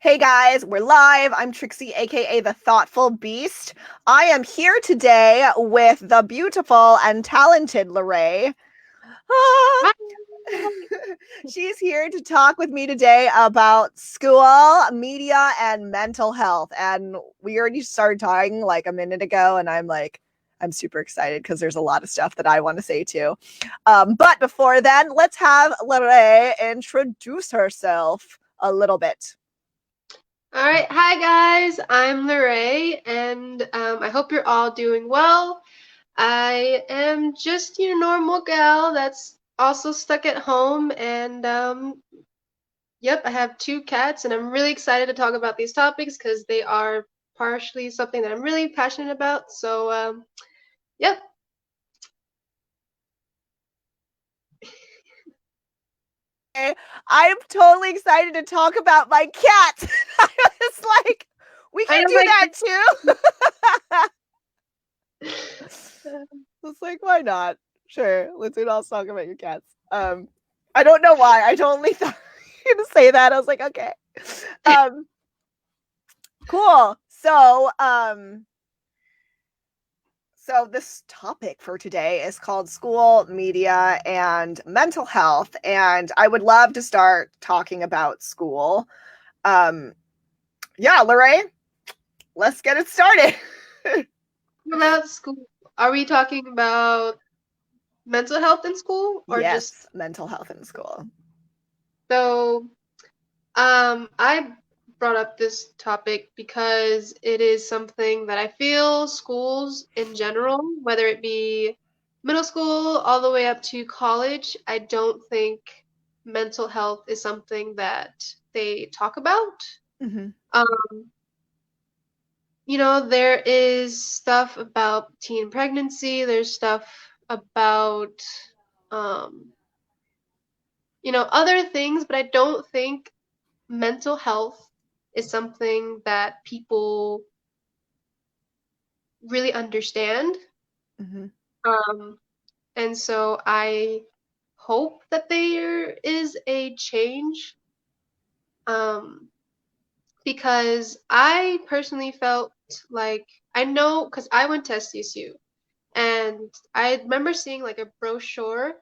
Hey guys, we're live. I'm Trixie, aka the Thoughtful Beast. I am here today with the beautiful and talented Laray. Ah. Hi. She's here to talk with me today about school, media, and mental health. And we already started talking like a minute ago, and I'm super excited because there's a lot of stuff that I want to say too. But before then, let's have Laray introduce herself a little bit. All right, hi guys. I'm Laray, and I hope you're all doing well. I am just your normal gal that's also stuck at home, and yep, I have two cats, and I'm really excited to talk about these topics because they are partially something that I'm really passionate about. So, yep. I'm totally excited to talk about my cat. I was like, we I can know do my. that too. It's like, why not? Sure, let's all talk about your cats. I don't know why. I totally thought you were gonna say that. I was like, okay. Um, cool. So this topic for today is called school, media, and mental health. And I would love to start talking about school. Um, yeah, Lorraine, let's get it started. About school. Are we talking about mental health in school or just Yes, mental health in school. so? I brought up this topic because it is something that I feel schools in general, whether it be middle school all the way up to college, I don't think mental health is something that they talk about. Mm-hmm. Um, there is stuff about teen pregnancy, there's stuff about, um, other things, but I don't think mental health is something that people really understand. Mm-hmm. Um, and so I hope that there is a change. Um, because I personally felt like I know because I went to SDSU and I remember seeing like a brochure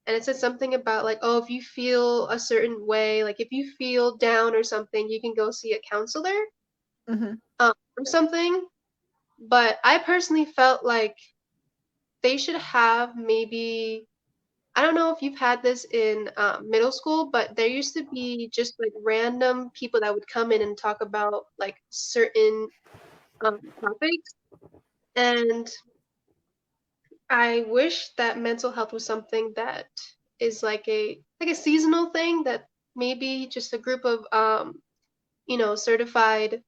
and it said something about like, oh, if you feel a certain way, like if you feel down or something, you can go see a counselor, Mm-hmm. or something. But I personally felt like they should have maybe, I don't know if you've had this in middle school, but there used to be just like random people that would come in and talk about like certain topics. And I wish that mental health was something that is like a seasonal thing that maybe just a group of certified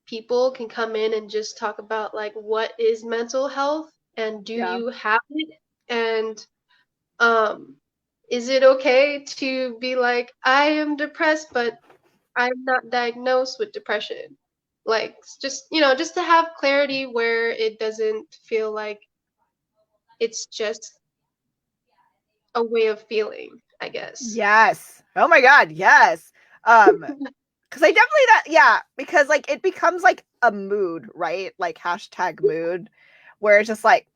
people can come in and just talk about like what is mental health and do Yeah. you have it, and um is it okay to be like I am depressed but I'm not diagnosed with depression, like just just to have clarity where it doesn't feel like it's just a way of feeling, I guess. Yes. Oh my God. Yes. Because I definitely because like it becomes like a mood, right? Like hashtag mood, where it's just like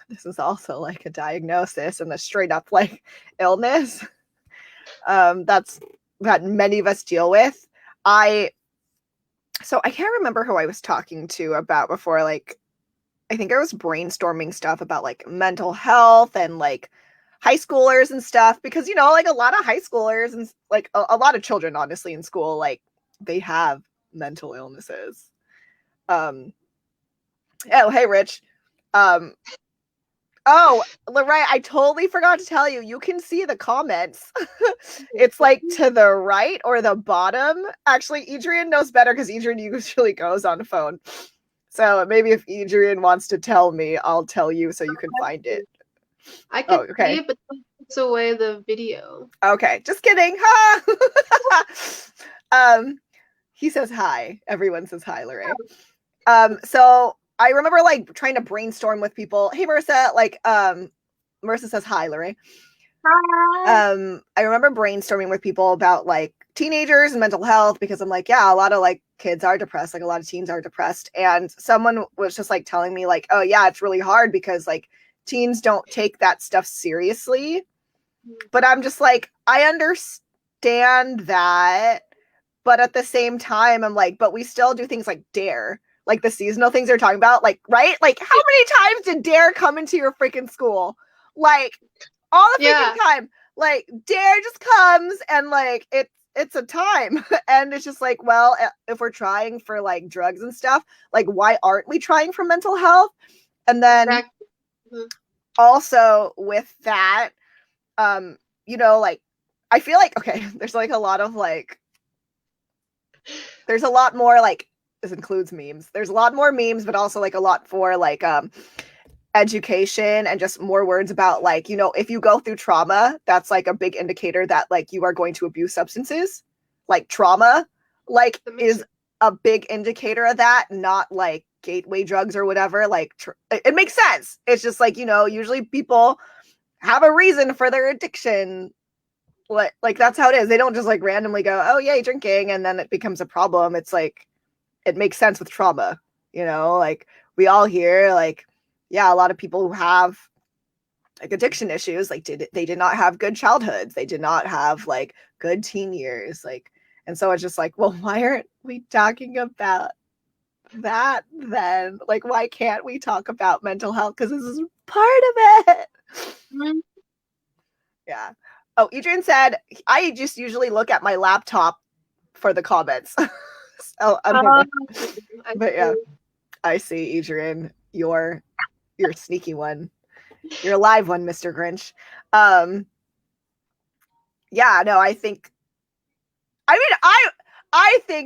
this is also like a diagnosis and a straight up like illness. That's that many of us deal with. I I can't remember who I was talking to about before, like I think I was brainstorming stuff about like mental health and like high schoolers and stuff because like a lot of high schoolers and like a lot of children honestly in school, like they have mental illnesses. Um oh, hey Rich. Um oh, Lorraine, I totally forgot to tell you. You can see the comments. It's like to the right or the bottom. Actually, Adrian knows better because Adrian usually goes on the phone. So maybe if Adrian wants to tell me, I'll tell you so you can find it. I could Oh, see okay. it, but it takes away the video. Okay, just kidding. Ha! um, he says hi. Everyone says hi, Larry. So I remember like trying to brainstorm with people. Hey, Marissa. Marissa says hi, Larry. Hi. I remember brainstorming with people about like teenagers and mental health because I'm like, yeah, a lot of like kids are depressed, like a lot of teens are depressed. And someone was just like telling me, like, oh, yeah, it's really hard because like teens don't take that stuff seriously. But I'm just like, I understand that. But at the same time, I'm like, but we still do things like Dare, like the seasonal things they're talking about, like, right? Like, how many times did Dare come into your freaking school? Like, all the Yeah, freaking time. Like, Dare just comes and like it's a time. And it's just like, well, if we're trying for like drugs and stuff, like why aren't we trying for mental health? And then exactly. Mhm. also with that, um, like I feel like okay, there's like a lot of like there's a lot more like this includes memes. There's a lot more memes, but also like a lot for like education and just more words about like, if you go through trauma, that's like a big indicator that like you are going to abuse substances. Like trauma like That makes is sense. a big indicator of that, not like gateway drugs or whatever. Like it makes sense. It's just like, usually people have a reason for their addiction. Like that's how it is. They don't just like randomly go, oh yay, drinking, and then it becomes a problem. It's like it makes sense with trauma, like we all hear like, yeah, a lot of people who have like addiction issues, like they did not have good childhoods. They did not have like good teen years. Like, and so it's just like, well, why aren't we talking about that then? Like, why can't we talk about mental health? Because this is part of it. Mhm. Yeah. Oh, Adrian said, I just usually look at my laptop for the comments. So I don't know. Um, I But yeah, see. I see, Adrian. You're a sneaky one. You're a live one, Mr. Grinch. Um, yeah, no, I think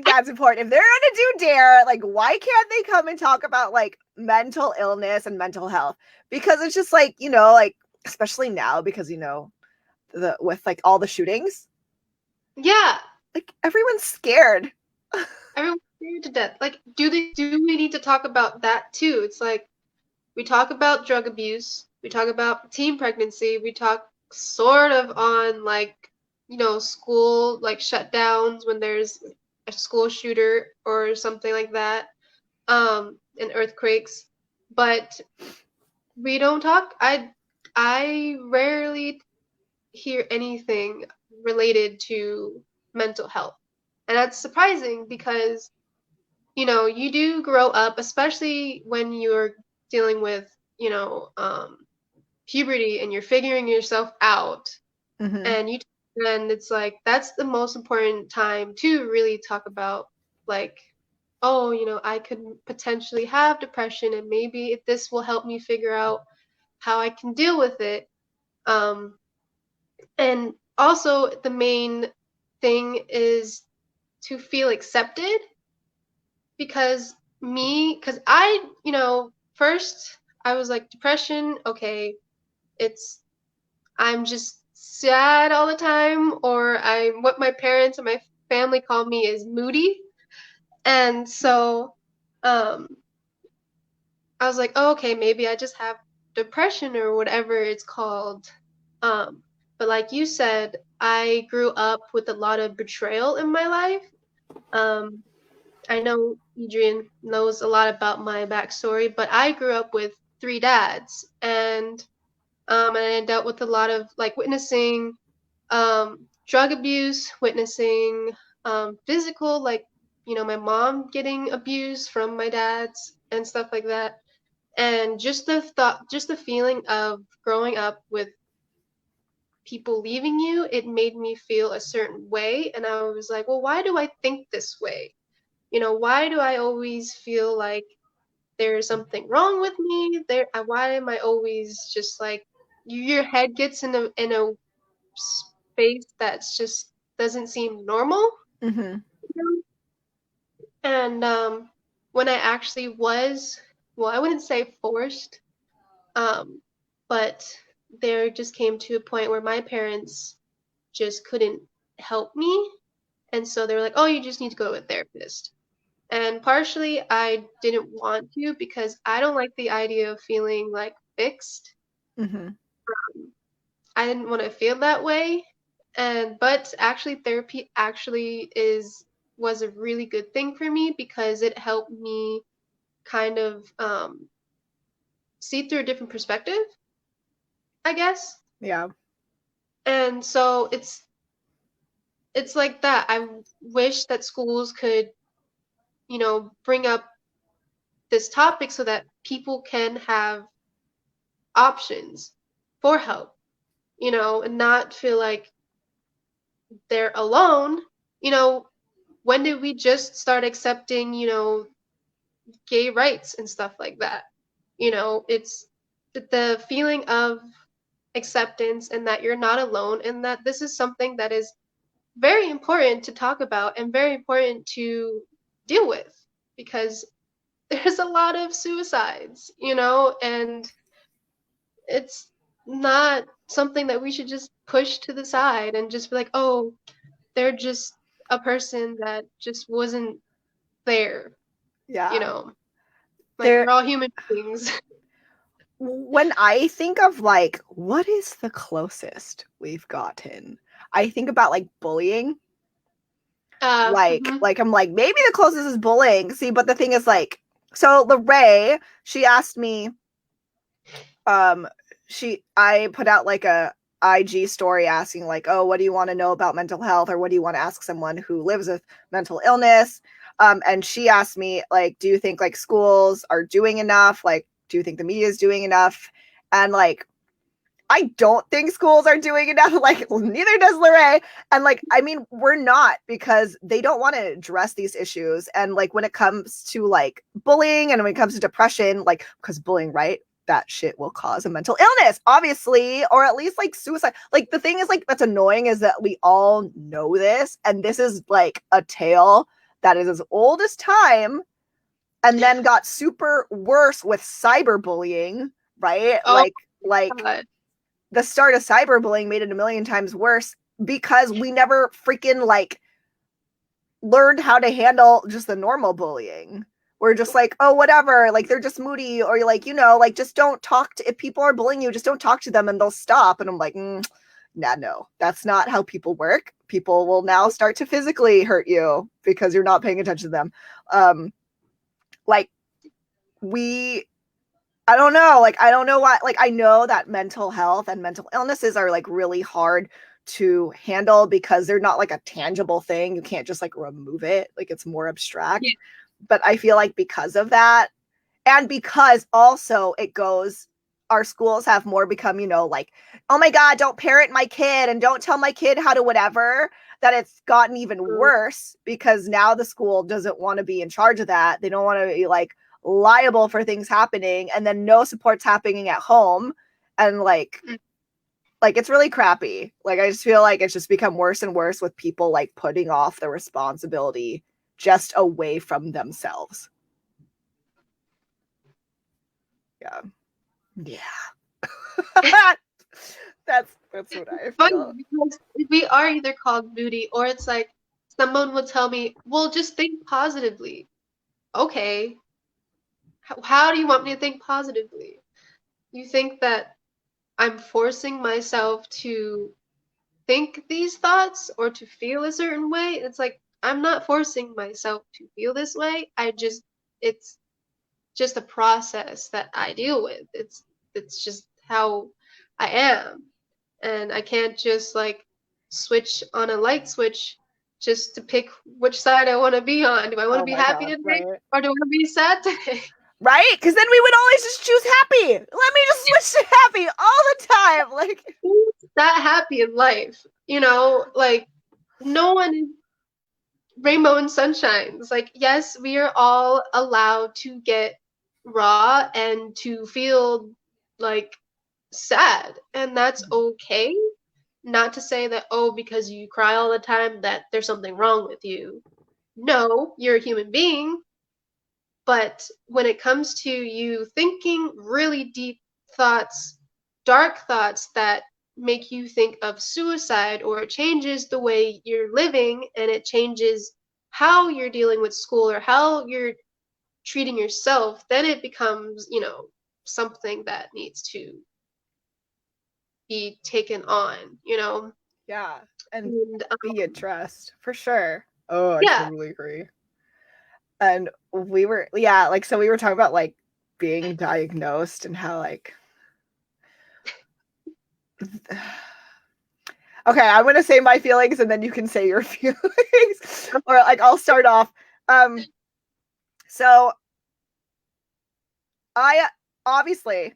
that's important. If they're gonna do Dare, like, why can't they come and talk about like mental illness and mental health? Because it's just like, like especially now because the with like all the shootings, Yeah, like everyone's scared. everyone's scared to death. Like, do we need to talk about that too? It's like we talk about drug abuse, we talk about teen pregnancy, we talk sort of on like, school like shutdowns when there's a school shooter or something like that, and earthquakes. But we don't talk. I rarely hear anything related to mental health. And that's surprising because, you do grow up, especially when you're dealing with, puberty and you're figuring yourself out. Mm-hmm. And and it's like that's the most important time to really talk about like, oh, I could potentially have depression and maybe if this will help me figure out how I can deal with it. Um, and also the main thing is to feel accepted because first I was like depression, okay, it's I'm just sad all the time, or I'm what my parents and my family call me is moody. And so um I was like, oh, okay, maybe I just have depression or whatever it's called. Um, but like you said, I grew up with a lot of betrayal in my life. Um, I know Adrian knows a lot about my backstory, but I grew up with three dads, and I dealt with a lot of like witnessing drug abuse, witnessing physical, like my mom getting abused from my dads and stuff like that. And just the feeling of growing up with people leaving you, it made me feel a certain way. And I was like, well, why do I think this way? Why do I always feel like there's something wrong with me? Why am I always just like, your head gets in a space that's just doesn't seem normal. Mm-hmm. And when I actually was, well, I wouldn't say forced, um, but there just came to a point where my parents just couldn't help me. And so they were like, oh, you just need to go to a therapist. And partially I didn't want to because I don't like the idea of feeling like fixed. Mm-hmm. I didn't want to feel that way. And but actually therapy actually is was a really good thing for me because it helped me kind of see through a different perspective, I guess. Yeah. And so it's like that. I wish that schools could, bring up this topic so that people can have options for help, and not feel like they're alone. You know, when did we just start accepting, gay rights and stuff like that? It's the feeling of acceptance and that you're not alone and that this is something that is very important to talk about and very important to deal with because there's a lot of suicides, and it's not something that we should just push to the side and just be like, oh, they're just a person that just wasn't there, you Yeah. know. Like There we're all human beings. when I think of like what is the closest we've gotten, I think about like bullying. Mhm. Like I'm like maybe the closest is bullying. See, but the thing is like so Laray, she asked me I put out like a IG story asking like, "Oh, what do you want to know about mental health or what do you want to ask someone who lives with mental illness?" And she asked me like, "Do you think like schools are doing enough? Like, do you think the media is doing enough?" And like I don't think schools are doing enough. Like, neither does Laray. And like, I mean, we're not because they don't want to address these issues. And like, when it comes to like bullying and when it comes to depression, like, because bullying, right? That shit will cause a mental illness, obviously, or at least like suicide. Like, the thing is, like, that's annoying is that we all know this. And this is like a tale that is as old as time and then got super worse with cyberbullying, right? Oh Like, God. the start of cyberbullying made it a million times worse because we never freaking like learned how to handle just the normal bullying. We're just like, oh, whatever, like they're just moody, or you're like, like just don't talk to if people are bullying you, just don't talk to them and they'll stop. And I'm like, nah, no, that's not how people work. People will now start to physically hurt you because you're not paying attention to them. Like we I don't know. Like, I don't know why. Like, I know that mental health and mental illnesses are like really hard to handle because they're not like a tangible thing. You can't just like remove it. Like, it's more abstract. Yeah. But I feel like because of that, and because also it goes, our schools have more become, like, oh my God, don't parent my kid and don't tell my kid how to whatever, that it's gotten even Mm. worse because now the school doesn't want to be in charge of that. They don't want to be like liable for things happening and then no support's happening at home. And like it's really crappy. Like I just feel like it's just become worse and worse with people like putting off the responsibility just away from themselves. Yeah. Yeah. That's what I Funny feel. because we are either called moody or it's like someone would tell me, well, just think positively. Okay. How do you want me to think positively? You think that I'm forcing myself to think these thoughts or to feel a certain way? It's like I'm not forcing myself to feel this way. It's just a process that I deal with. It's just how I am. And I can't just like switch on a light switch just to pick which side I want to be on. Do I want to Oh be my happy God, today right? or do I want to be sad today? Right? Because then we would always just choose happy. Let me just switch to happy all the time. Like, Who's that happy in life? Like no one is rainbow and sunshines. Like, yes, we are all allowed to get raw and to feel like sad, and that's okay. Not to say that, oh, because you cry all the time, that there's something wrong with you. No, you're a human being, but when it comes to you thinking really deep thoughts, dark thoughts that make you think of suicide, or it changes the way you're living and it changes how you're dealing with school or how you're treating yourself, then it becomes, something that needs to be taken on. Yeah. And And be a trust for sure. Oh, I yeah, totally agree. And we were, yeah, like, so we were talking about like being diagnosed and how like, okay, I'm going to say my feelings and then you can say your feelings. Or like, I'll start off. Um, so I obviously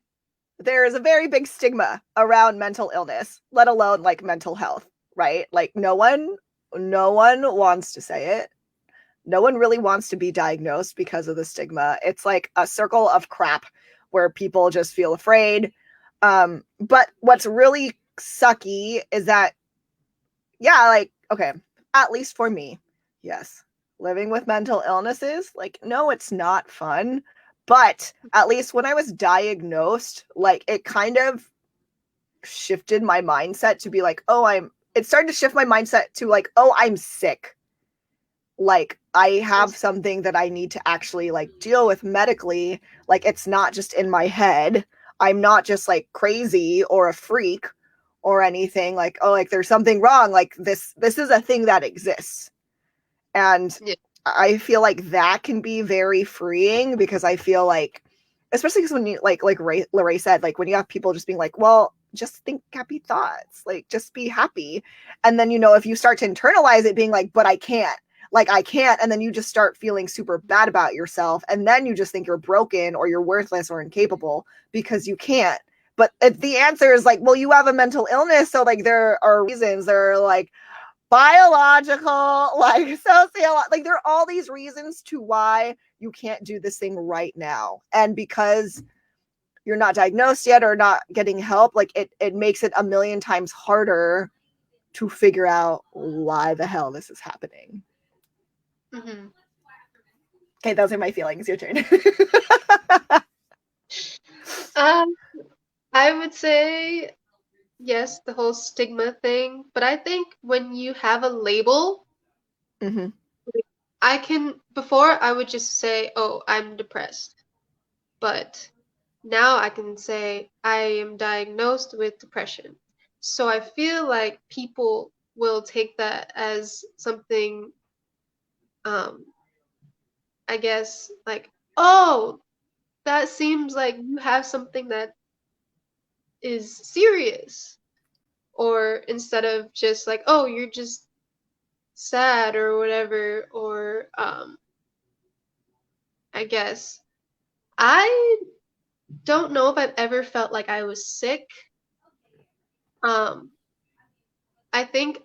there is a very big stigma around mental illness, let alone like mental health, right? Like no one wants to say it. No one really wants to be diagnosed because of the stigma. It's like a circle of crap where people just feel afraid. But what's really sucky is that, yeah, like, okay, at least for me, yes, living with mental illnesses, like, no, it's not fun. But at least when I was diagnosed, like, it kind of shifted my mindset to be like, oh, it started to shift my mindset to like, oh, I'm sick. Like, I have something that I need to actually like deal with medically. Like, it's not just in my head. I'm not just like crazy or a freak or anything. Like, oh, like there's something wrong. Like this is a thing that exists. And yeah, I feel like that can be very freeing because I feel like, especially because when you like Laray said, like when you have people just being like, well, just think happy thoughts, like just be happy. And then, if you start to internalize it being like, but I can't. And then you just start feeling super bad about yourself. And then you just think you're broken or you're worthless or incapable because you can't. But if the answer is like, well, you have a mental illness. So like there are reasons, there are like biological, like sociological, like there are all these reasons to why you can't do this thing right now. And because you're not diagnosed yet or not getting help, like it makes it a million times harder to figure out why the hell this is happening. mm-hmm. Okay, those are my feelings. Your turn. Um, I would say yes, the whole stigma thing, but I think when you have a label, Mm-hmm. like, before I would just say, oh, I'm depressed, but now I can say I am diagnosed with depression. So I feel like people will take that as something, um, I guess, like, oh, that seems like you have something that is serious. Or instead of just like, oh, you're just sad or whatever, or I guess I don't know if I've ever felt like I was sick. Um, I think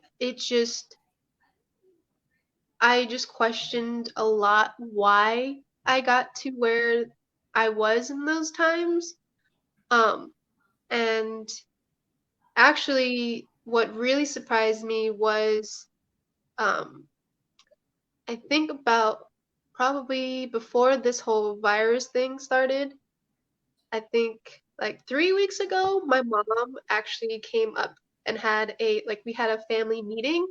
I just questioned a lot why I got to where I was in those times. Um, and actually, what really surprised me was, um, I think about probably before this whole virus thing started, I think like 3 weeks ago, my mom actually came up and we had a family meeting,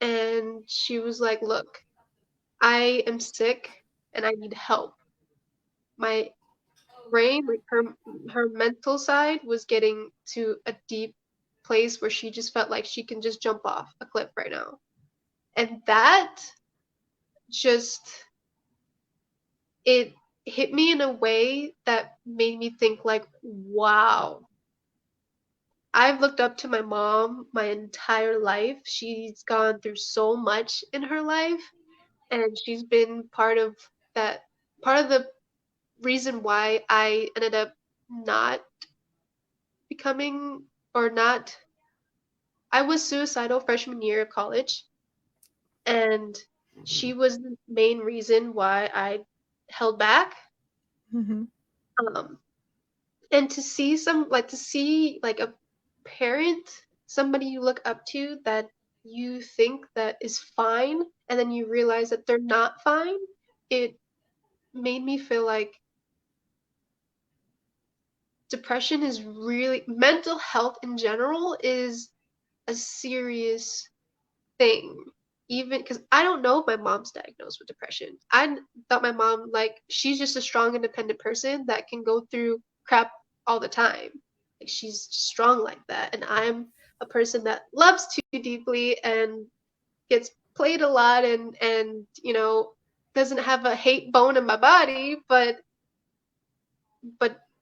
and she was like, look, I am sick and I need help. My brain, like her mental side was getting to a deep place where she just felt like she can just jump off a cliff right now. And that just it hit me in a way that made me think like, wow, I've looked up to my mom my entire life. She's gone through so much in her life, and she's been that, part of the reason why I ended up not becoming, or not, I was suicidal freshman year of college, and she was the main reason why I held back. Mm-hmm. Um, and to see like a parent, somebody you look up to that you think that is fine, and then you realize that they're not fine, it made me feel like depression is really, mental health in general is a serious thing. Even because I don't know if my mom's diagnosed with depression. I thought my mom, like, she's just a strong, independent person that can go through crap all the time. Like, she's strong like that. And I'm a person that loves too deeply and gets played a lot and you know doesn't have a hate bone in my body, but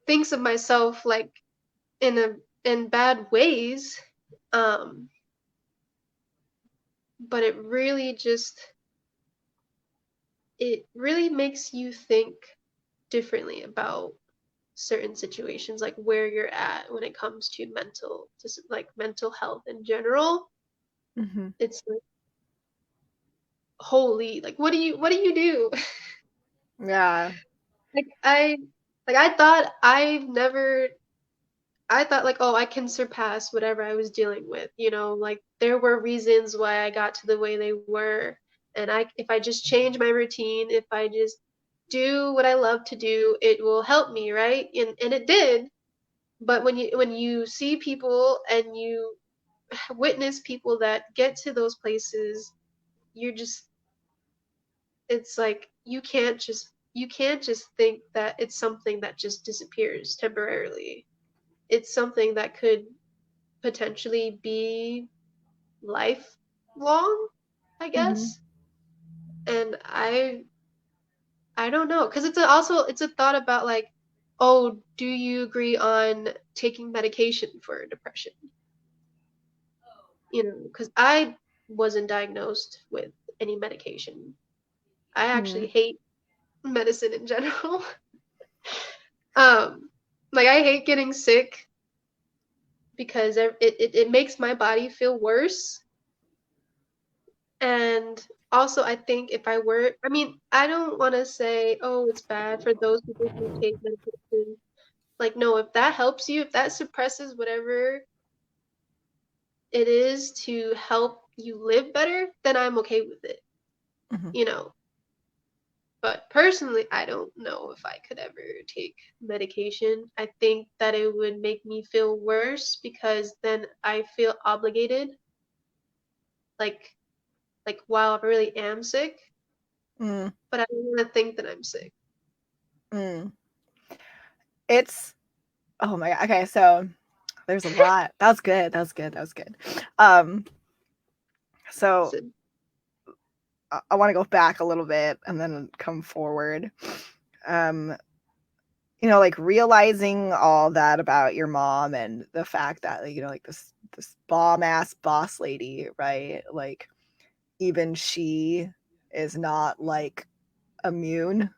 thinks of myself like in a in bad ways. Um, but it really makes you think differently about certain situations, like where you're at when it comes to just like mental health in general. Mm-hmm. It's like, holy, like what do you do? Yeah. like I like I thought I've never I thought like, oh, I can surpass whatever I was dealing with, you know, like there were reasons why I got to the way they were. And if I just change my routine, if I just do what I love to do, it will help me, right? And it did. But when you see people and you witness people that get to those places, you're just it's like you can't just think that it's something that just disappears temporarily. It's something that could potentially be lifelong, I Mm-hmm. guess. And I don't know, because it's a thought about like, oh, do you agree on taking medication for depression? You know, because I wasn't diagnosed with any medication. I Mm-hmm. actually hate medicine in general. um, like I hate getting sick because it makes my body feel worse. And also, I think if I were, I mean, I don't want to say, oh, it's bad for those people who take medication. Like, no, if that helps you, if that suppresses whatever it is to help you live better, then I'm okay with it, Mm-hmm. you know. But personally, I don't know if I could ever take medication. I think that it would make me feel worse because then I feel obligated, like while I really am sick, Mm. but I don't want to think that I'm sick. Mm. It's oh my god. Okay, so there's a lot. That was good. That was good. That was good. Um, so So, I want to go back a little bit and then come forward. Um, like realizing all that about your mom and the fact that like this bomb ass boss lady, right? Like even she is not like immune.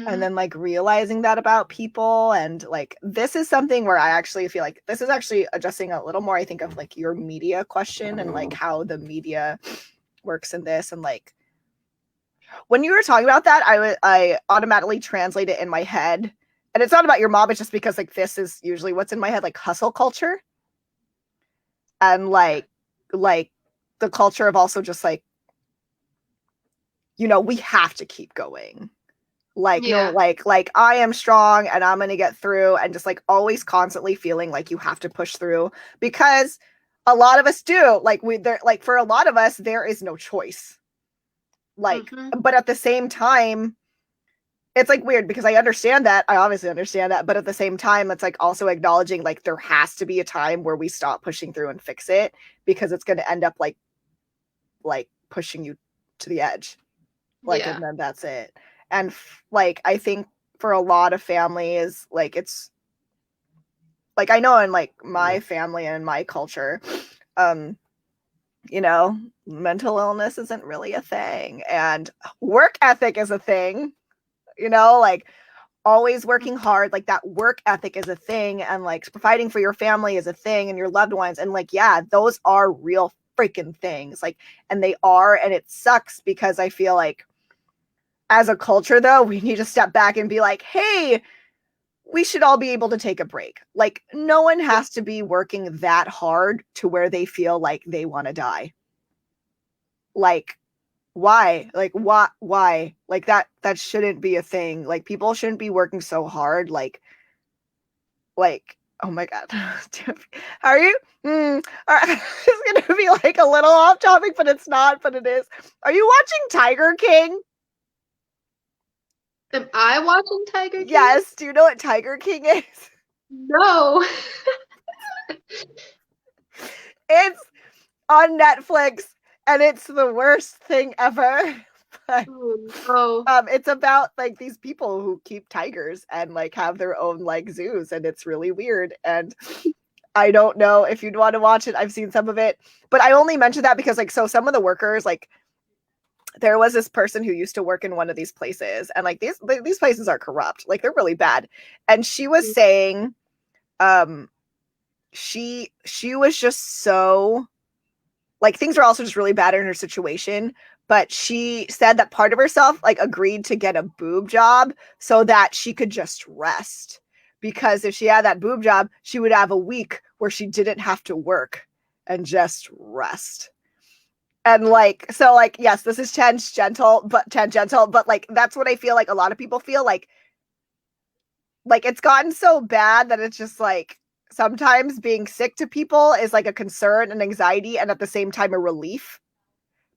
And mhm. then like realizing that about people, and like this is something where I actually feel like this is actually addressing a little more, I think, of like your media question and like how the media works in this. And like when you were talking about that, I automatically translate it in my head. And it's not about your mom, it's just because like this is usually what's in my head, like hustle culture. And like the culture of also just like, we have to keep going. Like, no, Yeah. like I am strong and I'm gonna get through, and just like always constantly feeling like you have to push through, because a lot of us do. Like we there like for a lot of us there is no choice. Like, Mhm. but at the same time, it's like weird because I understand that. I obviously understand that, but at the same time, it's like also acknowledging like there has to be a time where we stop pushing through and fix it, because it's going to end up like pushing you to the edge. Like, and Yeah. then that's it. And like I think for a lot of families, like it's like I know in like my family and my culture, um, mental illness isn't really a thing, and work ethic is a thing. Like always working hard, like that work ethic is a thing, and like providing for your family is a thing and your loved ones, and like yeah, those are real freaking things, like, and they are, and it sucks because I feel like as a culture though we need to step back and be like, hey, we should all be able to take a break. Like no one Yeah. has to be working that hard to where they feel like they want to die. Like why? Like why? Like that shouldn't be a thing. Like people shouldn't be working so hard. Like oh my god. Are you it's gonna be like a little off topic, but it's not, but it is. Are you watching Tiger King? Am I watching Tiger King? Yes. Do you know what Tiger King is? No. It's on Netflix and it's the worst thing ever. But Oh, it's about like these people who keep tigers and like have their own like zoos, and it's really weird. And I don't know if you'd want to watch it. I've seen some of it, but I only mention that because like so some of the workers like there was this person who used to work in one of these places, and like these places are corrupt, like they're really bad. And she was saying um she was just so like things were also just really bad in her situation, but she said that part of herself like agreed to get a boob job so that she could just rest, because if she had that boob job she would have a week where she didn't have to work and just rest. And like so like yes, this is tangential, but like that's what I feel like a lot of people feel like it's gotten so bad that it's just like sometimes being sick to people is like a concern and anxiety and at the same time a relief,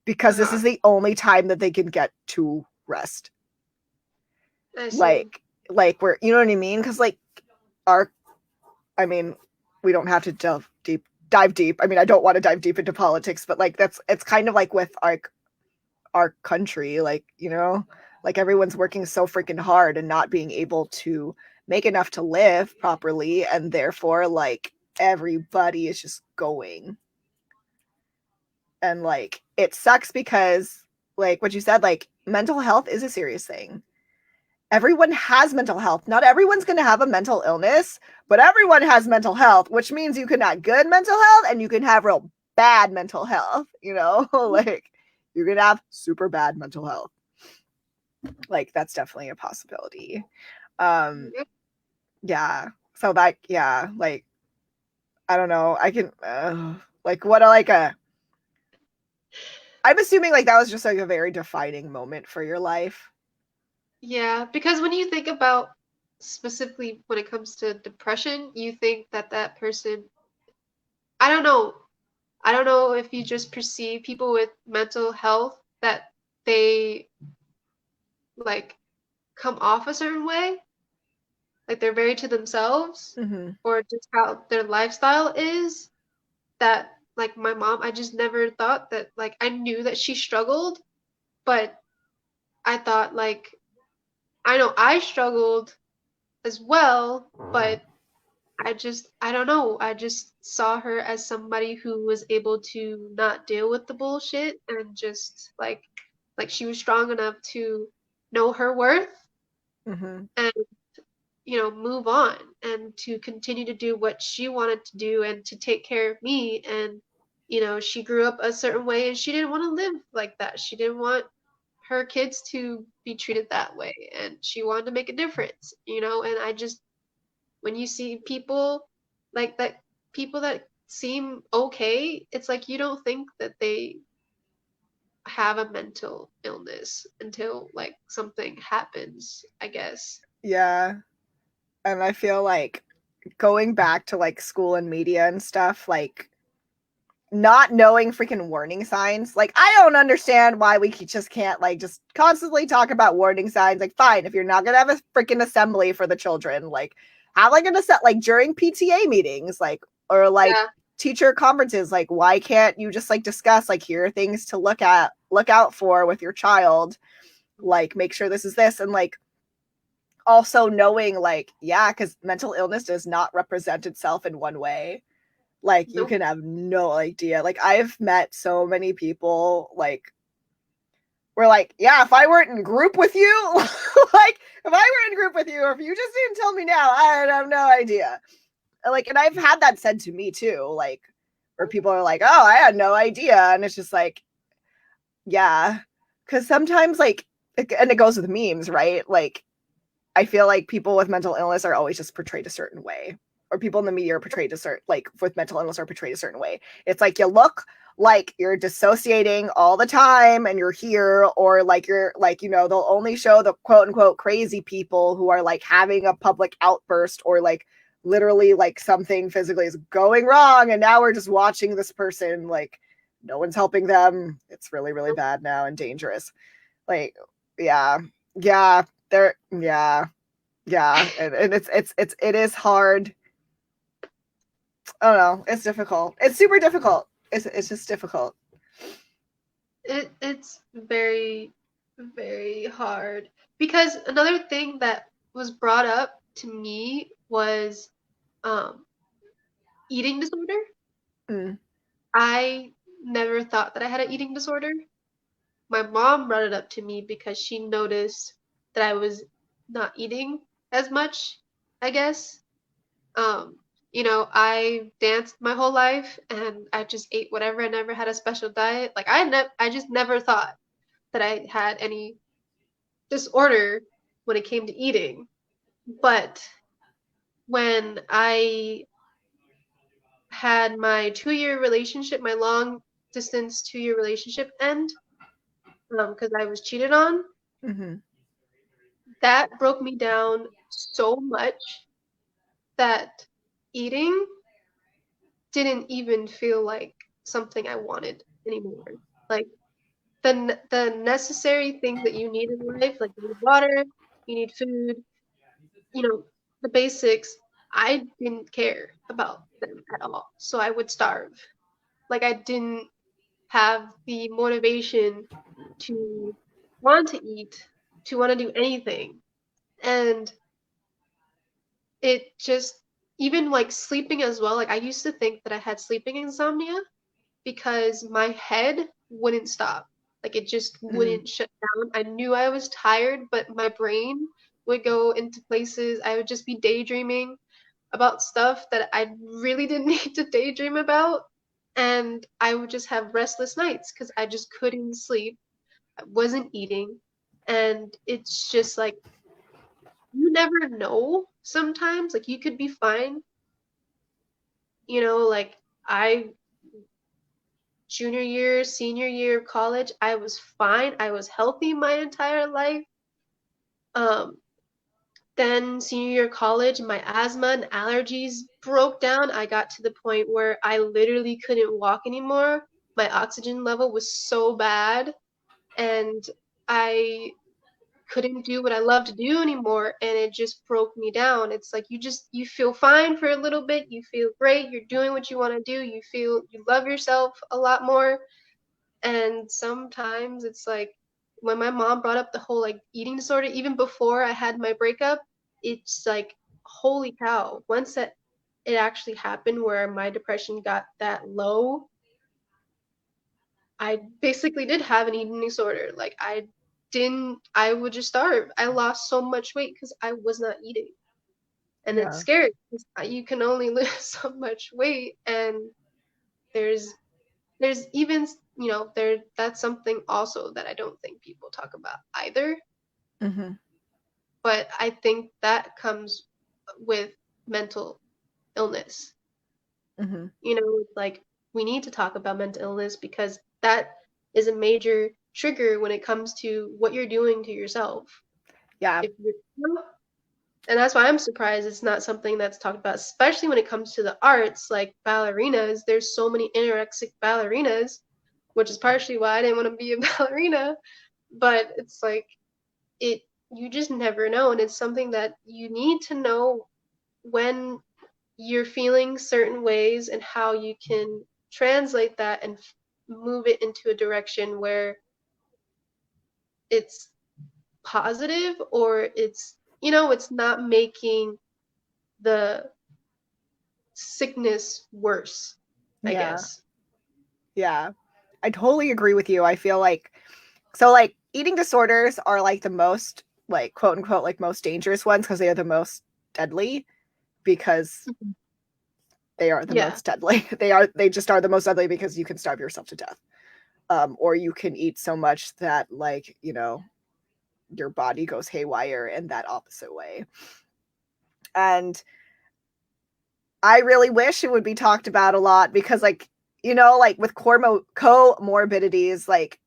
because this uh-huh. is the only time that they can get to rest. I see. Like we're, you know what I mean? Because like our, I mean, we don't have to dive deep. I mean, I don't want to dive deep into politics, but like that's it's kind of like with our country, like you know, like everyone's working so freaking hard and not being able to make enough to live properly, and therefore like everybody is just going. And like it sucks because like what you said, like mental health is a serious thing. Everyone has mental health. Not everyone's going to have a mental illness, but everyone has mental health, which means you can have good mental health and you can have real bad mental health, you know? Like you can have super bad mental health. Like that's definitely a possibility. Um yeah. So that yeah, like I don't know. I can like what a like a I'm assuming like that was just like a very defining moment for your life. Yeah, because when you think about specifically when it comes to depression, you think that that person, I don't know, I don't know if you just perceive people with mental health that they like come off a certain way, like they're very to themselves, Mm-hmm. or just how their lifestyle is. That like my mom, I just never thought that like I knew that she struggled, but I thought like I know I struggled as well, but I don't know. I just saw her as somebody who was able to not deal with the bullshit and just like she was strong enough to know her worth Mm-hmm. and move on and to continue to do what she wanted to do and to take care of me. And she grew up a certain way and she didn't want to live like that. She didn't want her kids to be treated that way and she wanted to make a difference. And I just when you see people like that, people that seem okay, it's like you don't think that they have a mental illness until like something happens, I guess. Yeah. And I feel like going back to like school and media and stuff, like not knowing freaking warning signs. Like I don't understand why we just can't like just constantly talk about warning signs. Like fine, if you're not gonna have a freaking assembly for the children, like have like an set like during PTA meetings, like or like Yeah. teacher conferences, like why can't you just like discuss like here are things to look out for with your child, like make sure this is this, and like also knowing like yeah, because mental illness does not represent itself in one way. Like you Nope. can have no idea. Like I've met so many people like we're like, yeah, if I weren't in group with you, like if I were in group with you, or if you just didn't tell me now, I'd have no idea. Like, and I've had that said to me too, like where people are like, oh, I had no idea. And it's just like, yeah. Cause sometimes like and it goes with memes, right? Like I feel like people with mental illness are always just portrayed a certain way, or people in the media are portrayed a certain like with mental illness are portrayed a certain way. It's like you look like you're dissociating all the time and you're here, or like you're like they'll only show the quote unquote crazy people who are like having a public outburst, or like literally like something physically is going wrong, and now we're just watching this person like no one's helping them. It's really really Nope. bad now and dangerous. Like yeah, yeah, there, yeah, yeah, and it is hard. I don't know. It's difficult. It's super difficult. It's just difficult. It's very, very hard. Because another thing that was brought up to me was um eating disorder. Mm. I never thought that I had an eating disorder. My mom brought it up to me because she noticed that I was not eating as much, I guess. Um, I danced my whole life and I just ate whatever. I never had a special diet. Like I just never thought that I had any disorder when it came to eating. But when I had my 2-year relationship, my long distance 2-year relationship end, because I was cheated on, Mm-hmm. that broke me down so much that eating didn't even feel like something I wanted anymore. Like the necessary things that you need in life, like you need water, you need food, you know, the basics, I didn't care about them at all. So I would starve. Like I didn't have the motivation to want to eat, to want to do anything. And it just, even like sleeping as well, like I used to think that I had sleeping insomnia because my head wouldn't stop. Like it just Mm-hmm. wouldn't shut down. I knew I was tired, but my brain would go into places. I would just be daydreaming about stuff that I really didn't need to daydream about. And I would just have restless nights because I just couldn't sleep. I wasn't eating. And it's just like, you never know sometimes. Like, you could be fine. Like, I, junior year, senior year of college, I was fine. I was healthy my entire life. Um, Then senior year of college, my asthma and allergies broke down. I got to the point where I literally couldn't walk anymore. My oxygen level was so bad, and I couldn't do what I love to do anymore, and it just broke me down. It's like you feel fine for a little bit, you feel great, you're doing what you want to do, you feel you love yourself a lot more, and sometimes it's like when my mom brought up the whole like eating disorder, even before I had my breakup, it's like, holy cow. Once that it actually happened where my depression got that low, I basically did have an eating disorder. Like I would just starve. I lost so much weight because I was not eating. And it's Yeah. scary because you can only lose so much weight, and there's even that's something also that I don't think people talk about either, Mm-hmm. but I think that comes with mental illness. Mm-hmm. It's like we need to talk about mental illness because that is a major trigger when it comes to what you're doing to yourself. Yeah. If you're And that's why I'm surprised it's not something that's talked about, especially when it comes to the arts, like ballerinas. There's so many anorexic ballerinas, which is partially why I didn't want to be a ballerina. But it's like it you just never know, and it's something that you need to know when you're feeling certain ways and how you can translate that and move it into a direction where it's positive, or it's not making the sickness worse, I Yeah. guess. Yeah. I totally agree with you. I feel like so like eating disorders are like the most like quote unquote like most dangerous ones because they are the most deadly because Mhm. they are the Yeah. most deadly. They just are the most deadly because you can starve yourself to death. Or you can eat so much that like, your body goes haywire in that opposite way. And I really wish it would be talked about a lot because like, like with comorbidities, like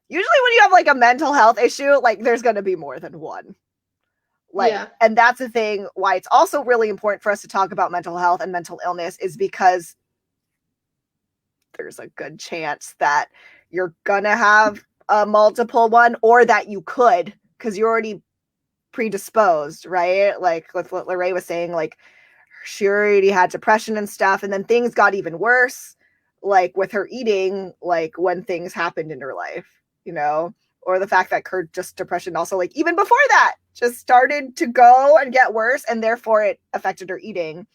usually when you have like a mental health issue, like there's going to be more than one. Like, Yeah. and that's the thing why it's also really important for us to talk about mental health and mental illness is because there's a good chance that you're going to have a multiple one or that you could because you're already predisposed, right? Like with what Laray was saying, like she already had depression and stuff, and then things got even worse, like with her eating, like when things happened in her life, you know, or the fact that her just depression also, like even before that, just started to go and get worse, and therefore it affected her eating.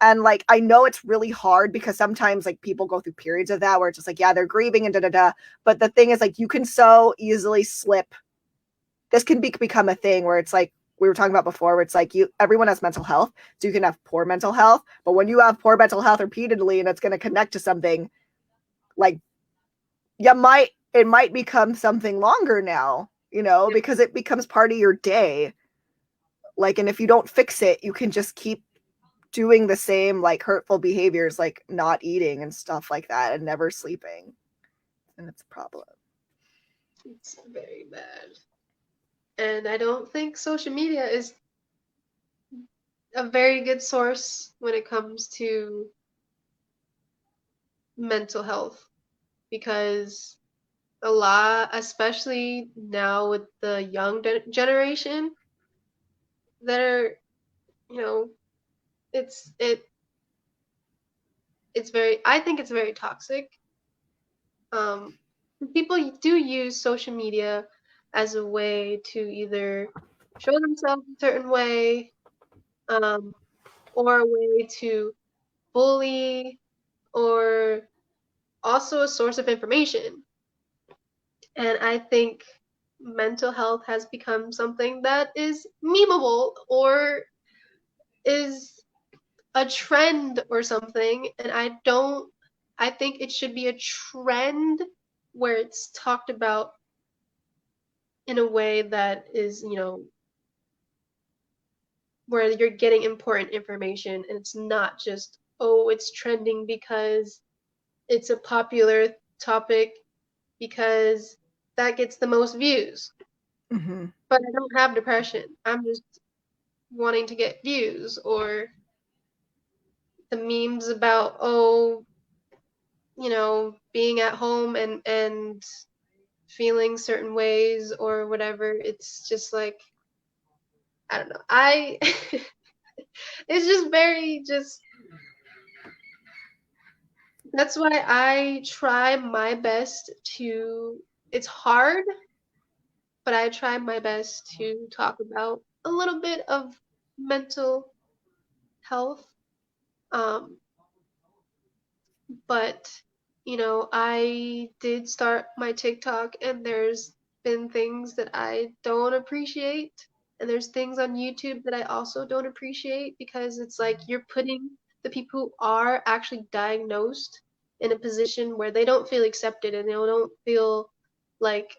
And like I know it's really hard because sometimes like people go through periods of that where it's just like, yeah, they're grieving and da da da. But the thing is, like, you can so easily slip. This can become a thing where it's like we were talking about before, where it's like everyone has mental health, so you can have poor mental health. But when you have poor mental health repeatedly and it's going to connect to something, like it might become something longer now, you know, because it becomes part of your day. Like, and if you don't fix it, you can just keep doing the same like hurtful behaviors, like not eating and stuff like that, and never sleeping, and it's a problem. It's very bad. And I don't think social media is a very good source when it comes to mental health because a lot, especially now with the young generation that are, you know, it's it it's very, I think it's very toxic. Um, People do use social media as a way to either show themselves a certain way, um, or a way to bully, or also a source of information. And I think mental health has become something that is memeable or is a trend or something. And I think it should be a trend where it's talked about in a way that is, where you're getting important information and it's not just, oh, it's trending because it's a popular topic because that gets the most views. Mm-hmm. But I don't have depression. I'm just wanting to get views, or the memes about, oh, being at home and feeling certain ways or whatever. It's just like, I don't know. It's just very just that's why I try my best to, it's hard, but I try my best to talk about a little bit of mental health. Um, but I did start my TikTok, and there's been things that I don't appreciate, and there's things on YouTube that I also don't appreciate because it's like you're putting the people who are actually diagnosed in a position where they don't feel accepted and they don't feel like,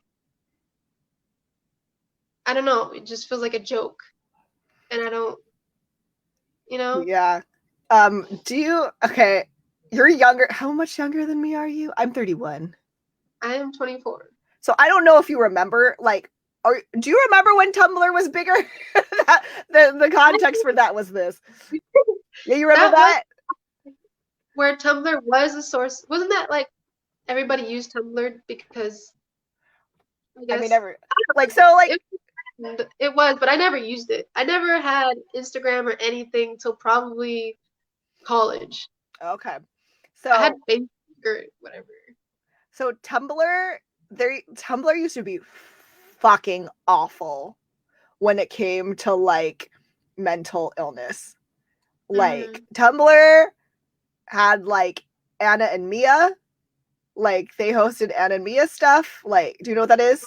I don't know, it just feels like a joke. And I don't, you know, Yeah. Do you okay, you're younger. How much younger than me are you? I'm 31. I am 24. So I don't know if you remember, like, or do you remember when Tumblr was bigger? The context for that was this. Yeah, you remember That was that? where Tumblr was a source. Wasn't that like everybody used Tumblr because I I mean, guess ever like so like it was, but I never used it. I never had Instagram or anything till probably college. okay. I had So Facebook or whatever. Tumblr used to be fucking awful when it came to like mental illness. Like Mm. Tumblr had like Anna and Mia, like they hosted Anna and Mia stuff. Like, do you know what that is?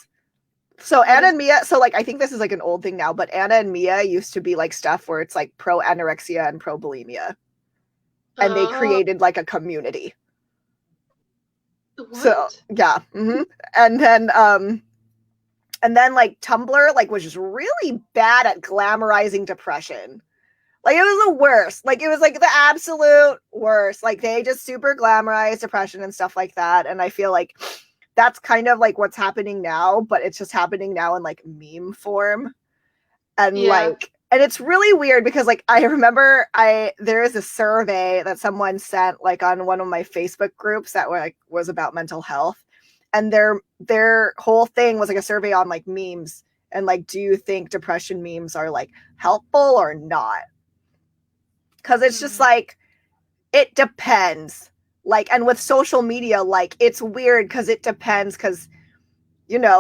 So What Anna is and Mia, so like I think this is like an old thing now, but Anna and Mia used to be like stuff where it's like pro anorexia and pro bulimia, and they uh created like a community. So what? yeah, and then and then like Tumblr like was just really bad at glamorizing depression. Like it was the worst. Like it was like the absolute worst. Like they just super glamorized depression and stuff like that. And I feel like that's kind of like what's happening now, but it's just happening now in like meme form. And Yeah. like and it's really weird because like I remember there is a survey that someone sent like on one of my Facebook groups that was about mental health, and their whole thing was like a survey on like memes and like, do you think depression memes are like helpful or not? because it's just Mm. like it depends. Like, and with social media, like it's weird because it depends because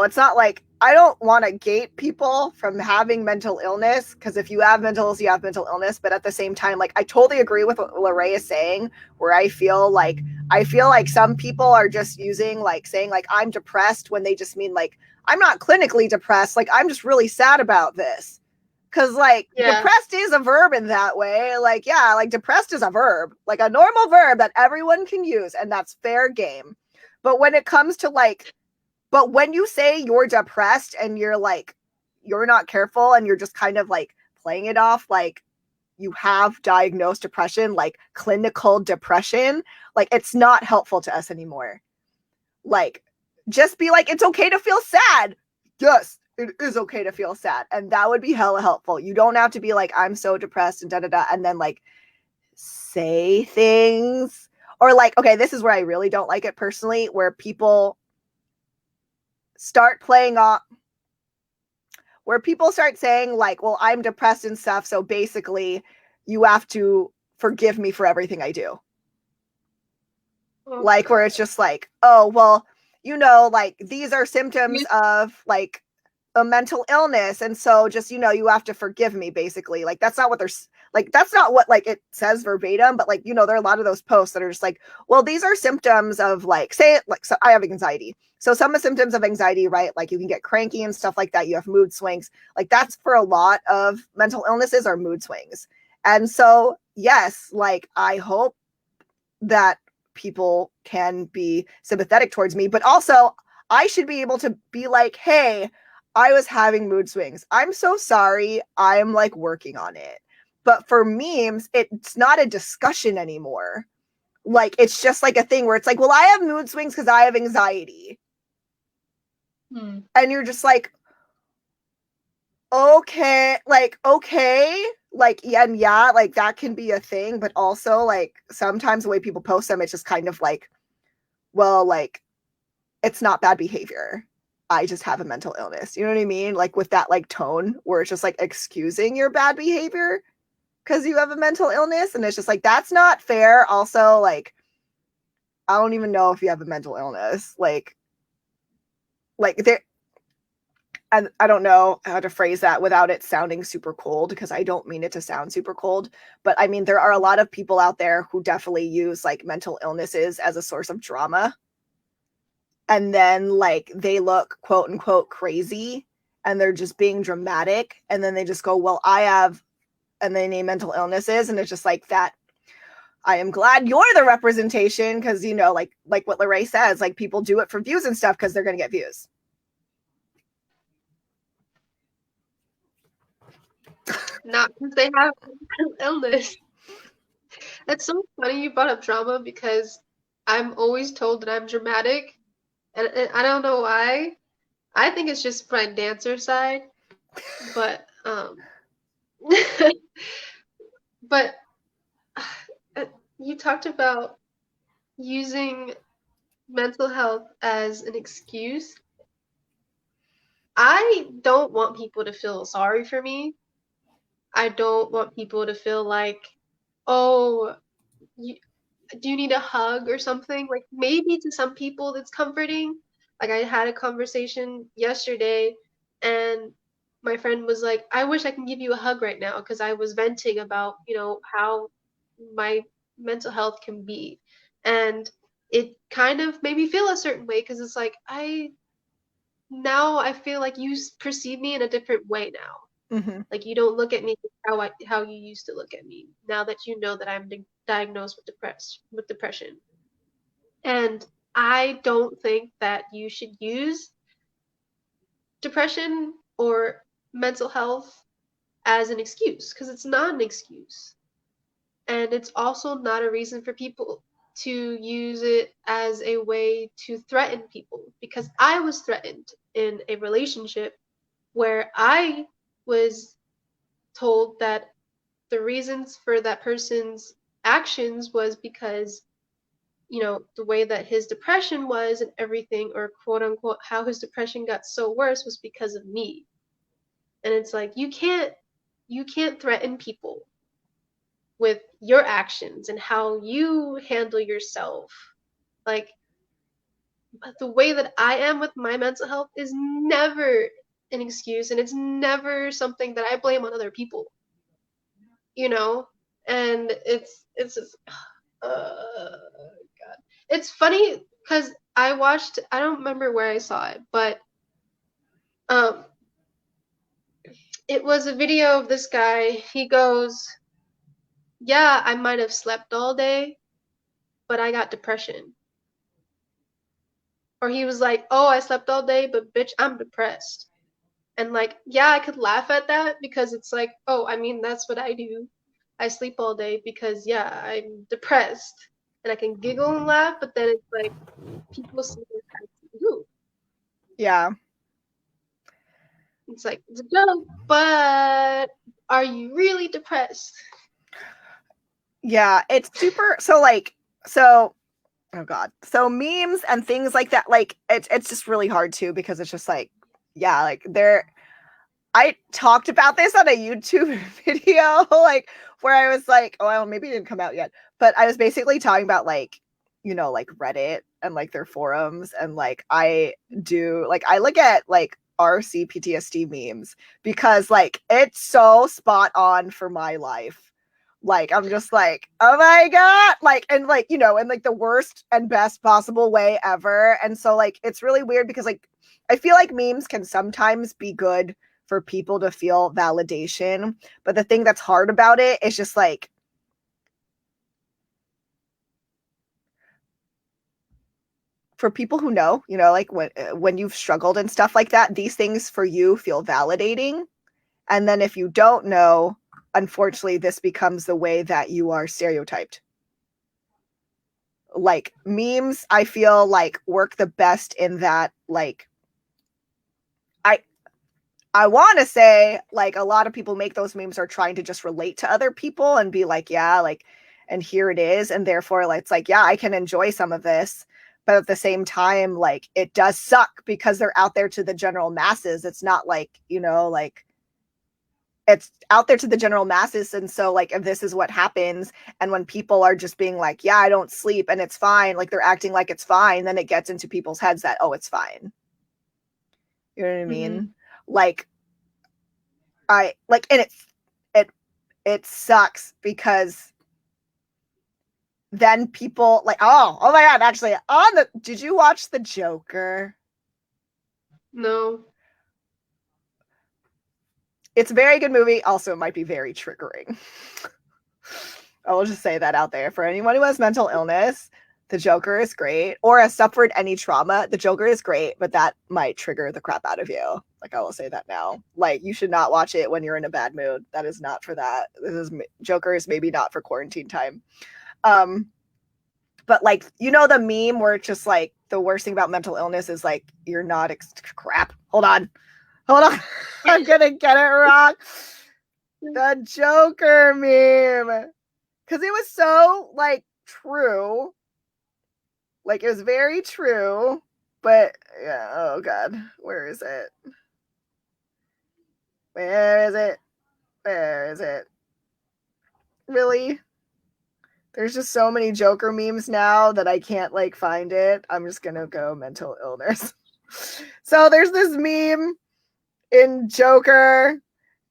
it's not like I don't want to gate people from having mental illness because if you have mental illness, you have mental illness. But at the same time, like I totally agree with what Laray is saying, where I feel like some people are just using like saying like I'm depressed when they just mean like I'm not clinically depressed, like I'm just really sad about this. Cause like Yeah. depressed is a verb in that way. Like, yeah, like depressed is a verb, like a normal verb that everyone can use, and that's fair game. But when it comes to like but when you say you're depressed and you're like, you're not careful and you're just kind of like playing it off like you have diagnosed depression, like clinical depression, like it's not helpful to us anymore. Like, just be like, it's okay to feel sad. Yes, it is okay to feel sad. And that would be hella helpful. You don't have to be like, I'm so depressed and da da da. And then like say things. Or like, okay, this is where I really don't like it personally, where people start playing off where people start saying like, well, I'm depressed and stuff, so basically you have to forgive me for everything I do. Oh Like where God. it's just like, oh, well, like these are symptoms You, of like a mental illness, and so just you have to forgive me basically. Like that's not what they're like that's not what like it says verbatim, but like there are a lot of those posts that are just like, well, these are symptoms of like say it like so I have anxiety. So some of the symptoms of anxiety, right? Like you can get cranky and stuff like that. You have mood swings. Like that's for a lot of mental illnesses are mood swings. And so, yes, like I hope that people can be sympathetic towards me, but also I should be able to be like, hey, I was having mood swings. I'm so sorry. I'm like working on it. But for memes, it's not a discussion anymore. Like, it's just like a thing where it's like, well, I have mood swings because I have anxiety. hmm. And you're just like, okay, like, yeah, and yeah, like that can be a thing. But also, like, sometimes the way people post them, it's just kind of like, well, like, it's not bad behavior. I just have a mental illness. You know what I mean? Like with that like tone where it's just like excusing your bad behavior because you have a mental illness. And it's just like, that's not fair. Also, like, I don't even know if you have a mental illness. Like there, and I don't know how to phrase that without it sounding super cold because I don't mean it to sound super cold. But I mean, there are a lot of people out there who definitely use like mental illnesses as a source of drama, and then like they look quote unquote crazy and they're just being dramatic, and then they just go, well, I have, and they name mental illnesses, and it's just like that. I am glad you're the representation because like what Laray says, like people do it for views and stuff because they're gonna get views. Not because they have mental illness. That's so funny you brought up drama because I'm always told that I'm dramatic, and I don't know why. I think it's just my dancer side, but but uh, you talked about using mental health as an excuse. I don't want people to feel sorry for me. I don't want people to feel like, oh, you, do you need a hug or something? Like maybe to some people it's comforting. Like I had a conversation yesterday and my friend was like, I wish I can give you a hug right now because I was venting about, how my mental health can be. And it kind of made me feel a certain way because it's like I feel like you perceive me in a different way now. Mm-hmm. Like you don't look at me how you used to look at me now that you know that I'm diagnosed with depression. And I don't think that you should use depression or mental health as an excuse because it's not an excuse. And it's also not a reason for people to use it as a way to threaten people because I was threatened in a relationship where I was told that the reasons for that person's actions was because the way that his depression was and everything, or quote unquote, how his depression got so worse was because of me. And it's like you can't threaten people. with your actions and how you handle yourself. Like, but the way that I am with my mental health is never an excuse, and it's never something that I blame on other people, you know? And it's just, God. It's funny because I don't remember where I saw it, but um it was a video of this guy. He goes, "Yeah, I might have slept all day, but I got depression." Or he was like, "Oh, I slept all day, but bitch, I'm depressed." And like, yeah, I could laugh at that because it's like, oh, I mean, that's what I do. I sleep all day because, yeah, I'm depressed. And I can giggle and laugh, but then it's like people see it as you. Yeah. It's like, it's a joke, but are you really depressed? Yeah, it's super so like so oh god. So memes and things like that, like it's just really hard too because it's just like yeah, like they're I talked about this on a YouTube video, like where I was like, oh, well, maybe it didn't come out yet, but I was basically talking about like, you know, like Reddit and like their forums, and like I look at like RC PTSD memes because like it's so spot on for my life. Like I'm just like, oh my god, like and like you know, in like the worst and best possible way ever, and so like it's really weird because like I feel like memes can sometimes be good for people to feel validation. But the thing that's hard about it is just like for people who know, you know, like when you've struggled and stuff like that, these things for you feel validating. And then if you don't know, unfortunately, this becomes the way that you are stereotyped. Like memes, I feel like work the best in that like I I want to say like a lot of people make those memes are trying to just relate to other people and be like, yeah, like, and here it is. And therefore, like, it's like, yeah, I can enjoy some of this. But at the same time, like, it does suck because they're out there to the general masses. It's not like, you know, like, it's out there to the general masses. And so, like, if this is what happens, and when people are just being like, yeah, I don't sleep and it's fine, like, they're acting like it's fine, then it gets into people's heads that, oh, it's fine. You know what I Mm-hmm. mean? Like, I like, and it it sucks because then people like oh my god, actually on the did you watch the Joker? No. It's a very good movie, also it might be very triggering. I will just say that out there for anyone who has mental illness. The Joker is great, or has suffered any trauma. The Joker is great, but that might trigger the crap out of you. Like I will say that now. Like you should not watch it when you're in a bad mood. That is not for that. This is Joker is maybe not for quarantine time. Um, but like you know the meme where it's just like the worst thing about mental illness is like you're not crap. Hold on. I'm gonna get it wrong. The Joker meme, because it was so like true. Like it was very true, but yeah, oh god, where is it? Where is it? Where is it? Really? There's just so many Joker memes now that I can't like find it. I'm just gonna go mental illness. So there's this meme in Joker,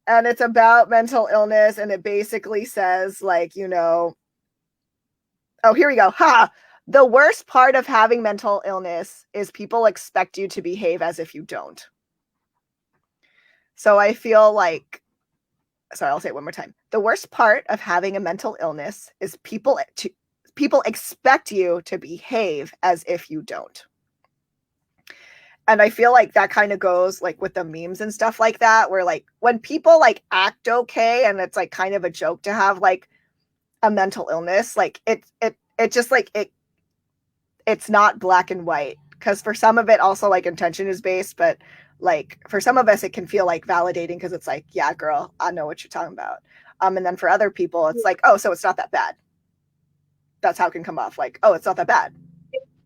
and it's about mental illness, and it basically says like, you know, oh, here we go. Ha! The worst part of having mental illness is people expect you to behave as if you don't. So I feel like, sorry, I'll say it one more time. The worst part of having a mental illness is people expect you to behave as if you don't. And I feel like that kind of goes like with the memes and stuff like that, where like when people like act okay and it's like kind of a joke to have like a mental illness, like it just like it's not black and white, because for some of it also like intention is based, but like for some of us it can feel like validating because it's like, yeah, girl, I know what you're talking about. And then for other people it's like, oh, so it's not that bad. That's how it can come off, like, oh, it's not that bad,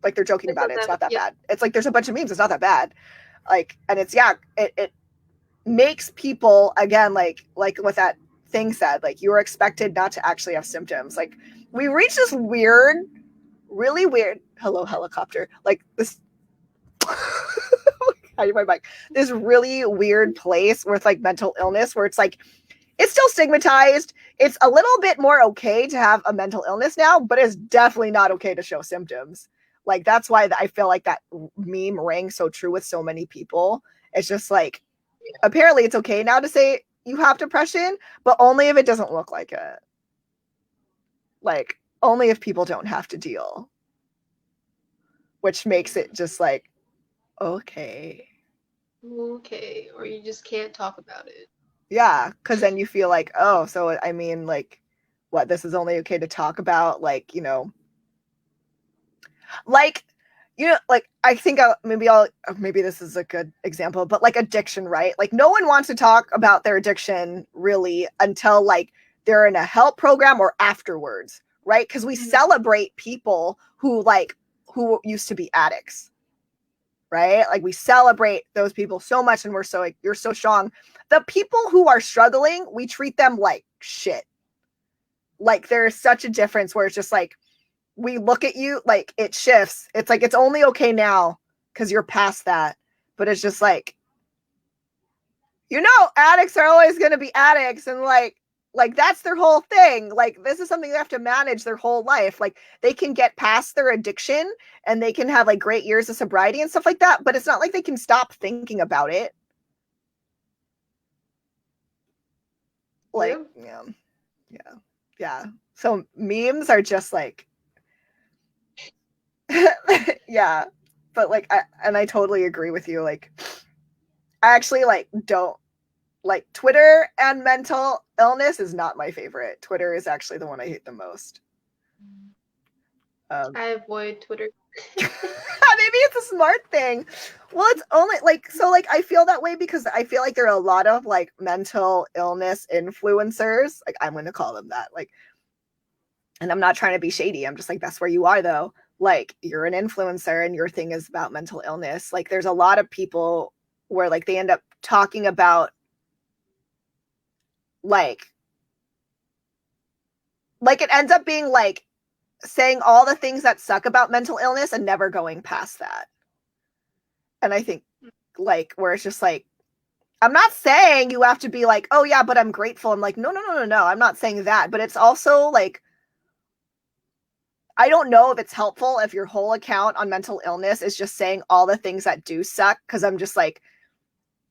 like they're joking It's about not it, it's that, not that yeah. bad. It's like there's a bunch of memes, it's not that bad. Like, and it's yeah, it makes people again like with that thing said. Like you were expected not to actually have symptoms. Like we reached this weird, really weird. Hello, helicopter. Like this. My mic. This really weird place with like mental illness where it's like it's still stigmatized. It's a little bit more okay to have a mental illness now, but it's definitely not okay to show symptoms. Like that's why I feel like that meme rang so true with so many people. It's just like apparently it's okay now to say you have depression, but only if it doesn't look like it. Like only if people don't have to deal. Which makes it just like okay. Okay, or you just can't talk about it. Yeah, because then you feel like, oh, so I mean, like, what, this is only okay to talk about, like, like, like, I think maybe this is a good example, but like addiction, right? Like, no one wants to talk about their addiction really until like they're in a help program or afterwards, right? Because we celebrate people who used to be addicts, right? Like we celebrate those people so much and we're so like, you're so strong. The people who are struggling, we treat them like shit. Like there's such a difference where it's just like we look at you, like it shifts. It's like it's only okay now because you're past that. But it's just like, addicts are always going to be addicts, and like that's their whole thing. Like this is something they have to manage their whole life. Like they can get past their addiction and they can have like great years of sobriety and stuff like that, but it's not like they can stop thinking about it. Like yeah. So memes are just like yeah. But like I totally agree with you. Like I actually like don't like Twitter, and mental illness is not my favorite. Twitter is actually the one I hate the most. I avoid Twitter. Maybe it's a smart thing. Well, it's only like so like I feel that way because I feel like there are a lot of like mental illness influencers. Like I'm going to call them that. Like, and I'm not trying to be shady. I'm just like that's where you are though. Like you're an influencer and your thing is about mental illness. Like there's a lot of people where like they end up talking about like it ends up being like saying all the things that suck about mental illness and never going past that. And I think like where it's just like I'm not saying you have to be like, oh yeah, but I'm grateful. I'm like, no. I'm not saying that. But it's also like I don't know if it's helpful if your whole account on mental illness is just saying all the things that do suck. Cause I'm just like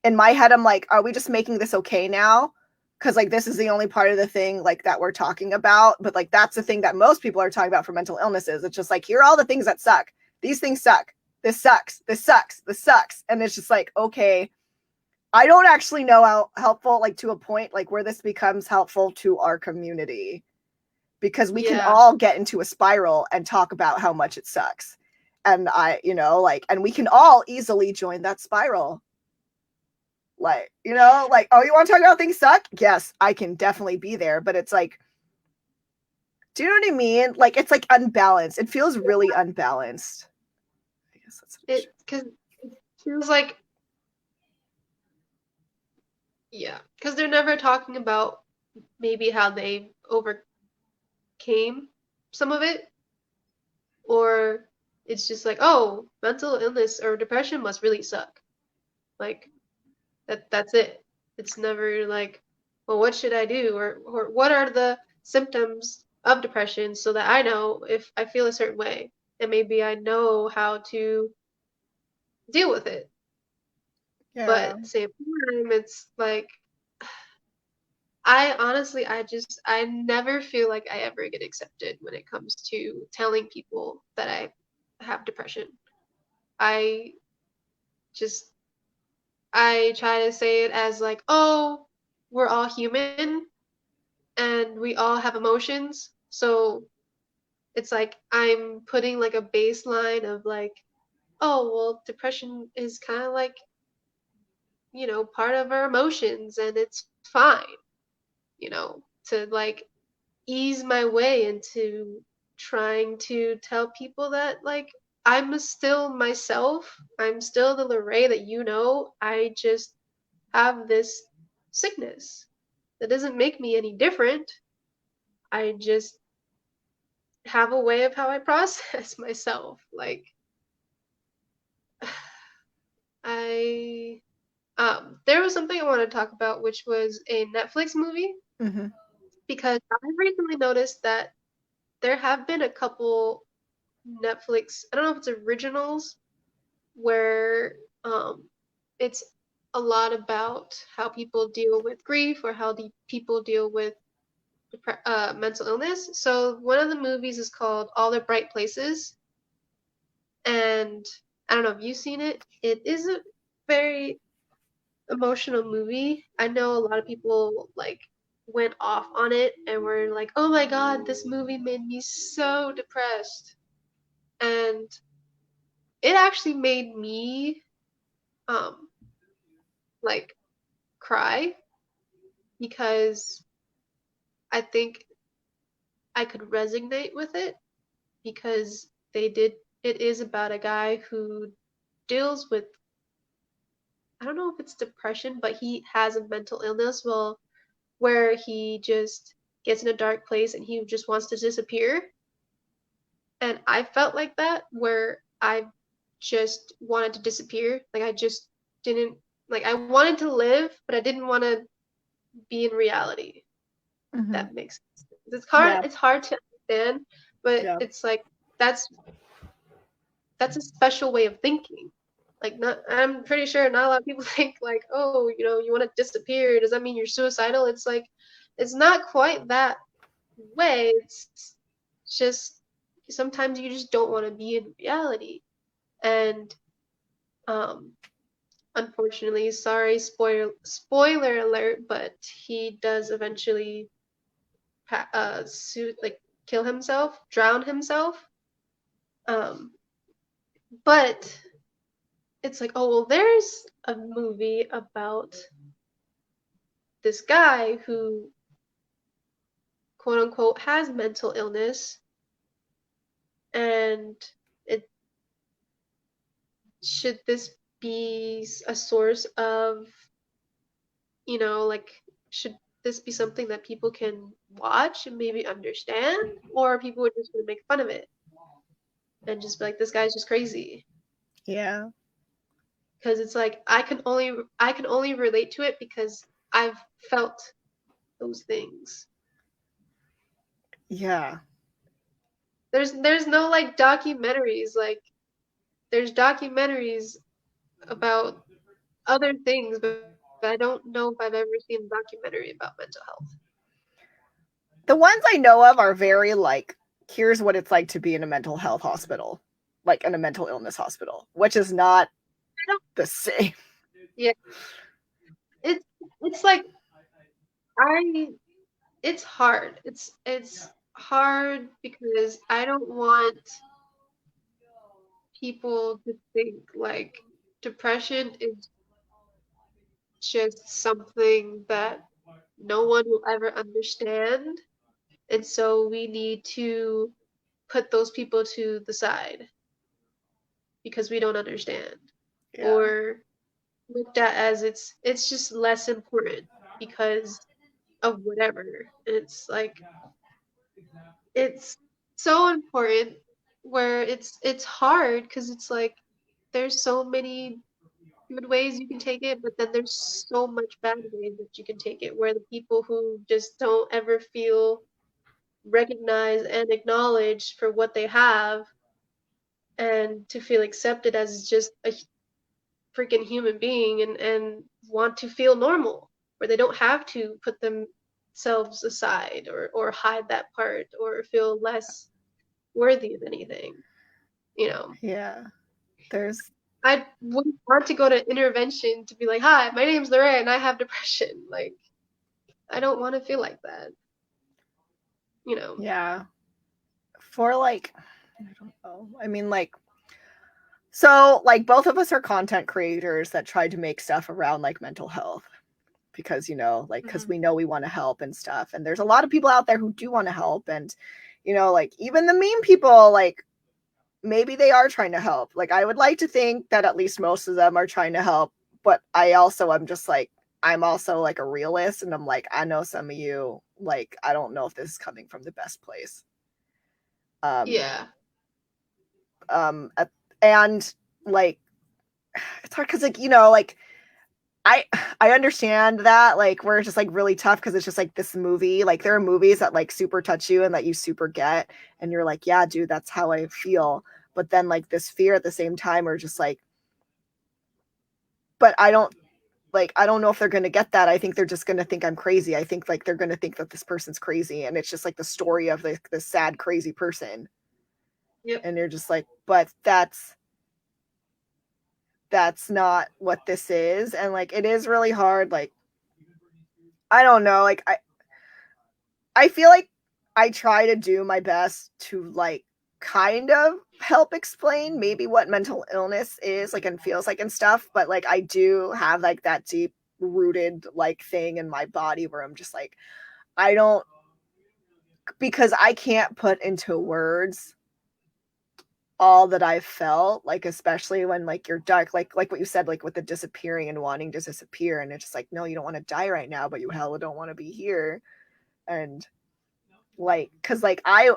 in my head, I'm like, are we just making this okay now? Because like this is the only part of the thing like that we're talking about, but like that's the thing that most people are talking about for mental illnesses. It's just like here are all the things that suck. These things suck. This sucks. This sucks. This sucks. And it's just like okay, I don't actually know how helpful like to a point like where this becomes helpful to our community because we can all get into a spiral and talk about how much it sucks. And like and we can all easily join that spiral. Like, like, oh, you want to talk about things suck? Yes, I can definitely be there. But it's like, do you know what I mean? Like, it's like unbalanced. It feels really unbalanced. I guess that's it because it feels like because they're never talking about maybe how they overcame some of it, or it's just like, oh, mental illness or depression must really suck. Like that's it. It's never like, well, what should I do, or what are the symptoms of depression so that I know if I feel a certain way and maybe I know how to deal with it. But yeah. at the same time, it's like I never feel like I ever get accepted when it comes to telling people that I have depression. I just I try to say it as like, oh, we're all human and we all have emotions. So it's like I'm putting like a baseline of like, oh, well, depression is kind of like, part of our emotions and it's fine, to like ease my way into trying to tell people that like I'm still myself. I'm still the Laray that you know. I just have this sickness, That doesn't make me any different. I just have a way of how I process myself. Like I there was something I wanted to talk about, which was a Netflix movie, Mm-hmm. because I recently noticed that there have been a couple Netflix, I don't know if it's originals, where it's a lot about how people deal with grief or how the people deal with mental illness. So one of the movies is called All the Bright Places, and I don't know if you've seen it. It is a very emotional movie. I know a lot of people like went off on it and were like, "Oh my God, this movie made me so depressed." And it actually made me um like cry because I think I could resonate with it because it is about a guy who deals with, I don't know if it's depression, but he has a mental illness, well, where he just gets in a dark place and he just wants to disappear. And I felt like that, where I just wanted to disappear. Like I just didn't, like I wanted to live, but I didn't want to be in reality. Mm-hmm. That makes sense. Yeah. It's hard to understand, but Yeah. it's like that's that's a special way of thinking. Like not, I'm pretty sure not a lot of people think like, oh, you want to disappear. Does that mean you're suicidal? It's like, it's not quite that way. It's just sometimes you just don't want to be in reality. And um, unfortunately, sorry, spoiler alert, but he does eventually like kill himself, drown himself. Um, but it's like, oh well, there's a movie about this guy who quote unquote has mental illness, and it should this be a source of, like, should this be something that people can watch and maybe understand, or people are just going to make fun of it and just be like, this guy's just crazy? Yeah. Because it's like I can only relate to it because I've felt those things. Yeah. There's no like documentaries, like there's documentaries about other things, but I don't know if I've ever seen a documentary about mental health. The ones I know of are very like, here's what it's like to be in a mental health hospital, like in a mental illness hospital, which is not I don't, the same. yeah, it's it's like I it's hard. It's hard because I don't want people to think like depression is just something that no one will ever understand. And so we need to put those people to the side because we don't understand. Yeah. Or looked at as it's just less important because of whatever. It's like it's so important, where it's hard because it's like there's so many good ways you can take it, but then there's so much bad ways that you can take it, where the people who just don't ever feel recognized and acknowledged for what they have, and to feel accepted as just a freaking human being, and want to feel normal, where they don't have to put themselves aside, or hide that part or feel less worthy of anything, you know. Yeah. There's I wouldn't want to go to intervention to be like, hi, my name's Laray and I have depression. Like, I don't want to feel like that, you know. yeah. For like, I don't know. I mean, like, so like both of us are content creators that try to make stuff around like mental health because like because Mhm. we know we want to help and stuff, and there's a lot of people out there who do want to help, and like even the mean people, like maybe they are trying to help. Like I would like to think that at least most of them are trying to help, but I also am just like I'm also like a realist, and I'm like, I know some of you, like, I don't know if this is coming from the best place. Um, Yeah. um, and like, it's hard because like, you know, like I I understand that like where it's just like really tough because it's just like this movie. Like there are movies that like super touch you and that you super get, and you're like, yeah, dude, that's how I feel. But then like this fear at the same time, or just like, but I don't know if they're gonna get that. I think they're just gonna think I'm crazy. I think like they're gonna think that this person's crazy, and it's just like the story of like this sad crazy person, Yep. and you're just like, but that's not what this is, and like it is really hard. Like I don't know, like I feel like I try to do my best to like kind of help explain maybe what mental illness is like and feels like and stuff, but like I do have like that deep rooted like thing in my body where I'm just like I don't, because I can't put into words all that I've felt, like especially when like you're dark, like what you said, like with the disappearing and wanting to disappear, and it's just like, no, you don't want to die right now, but you hella don't want to be here. And like because like I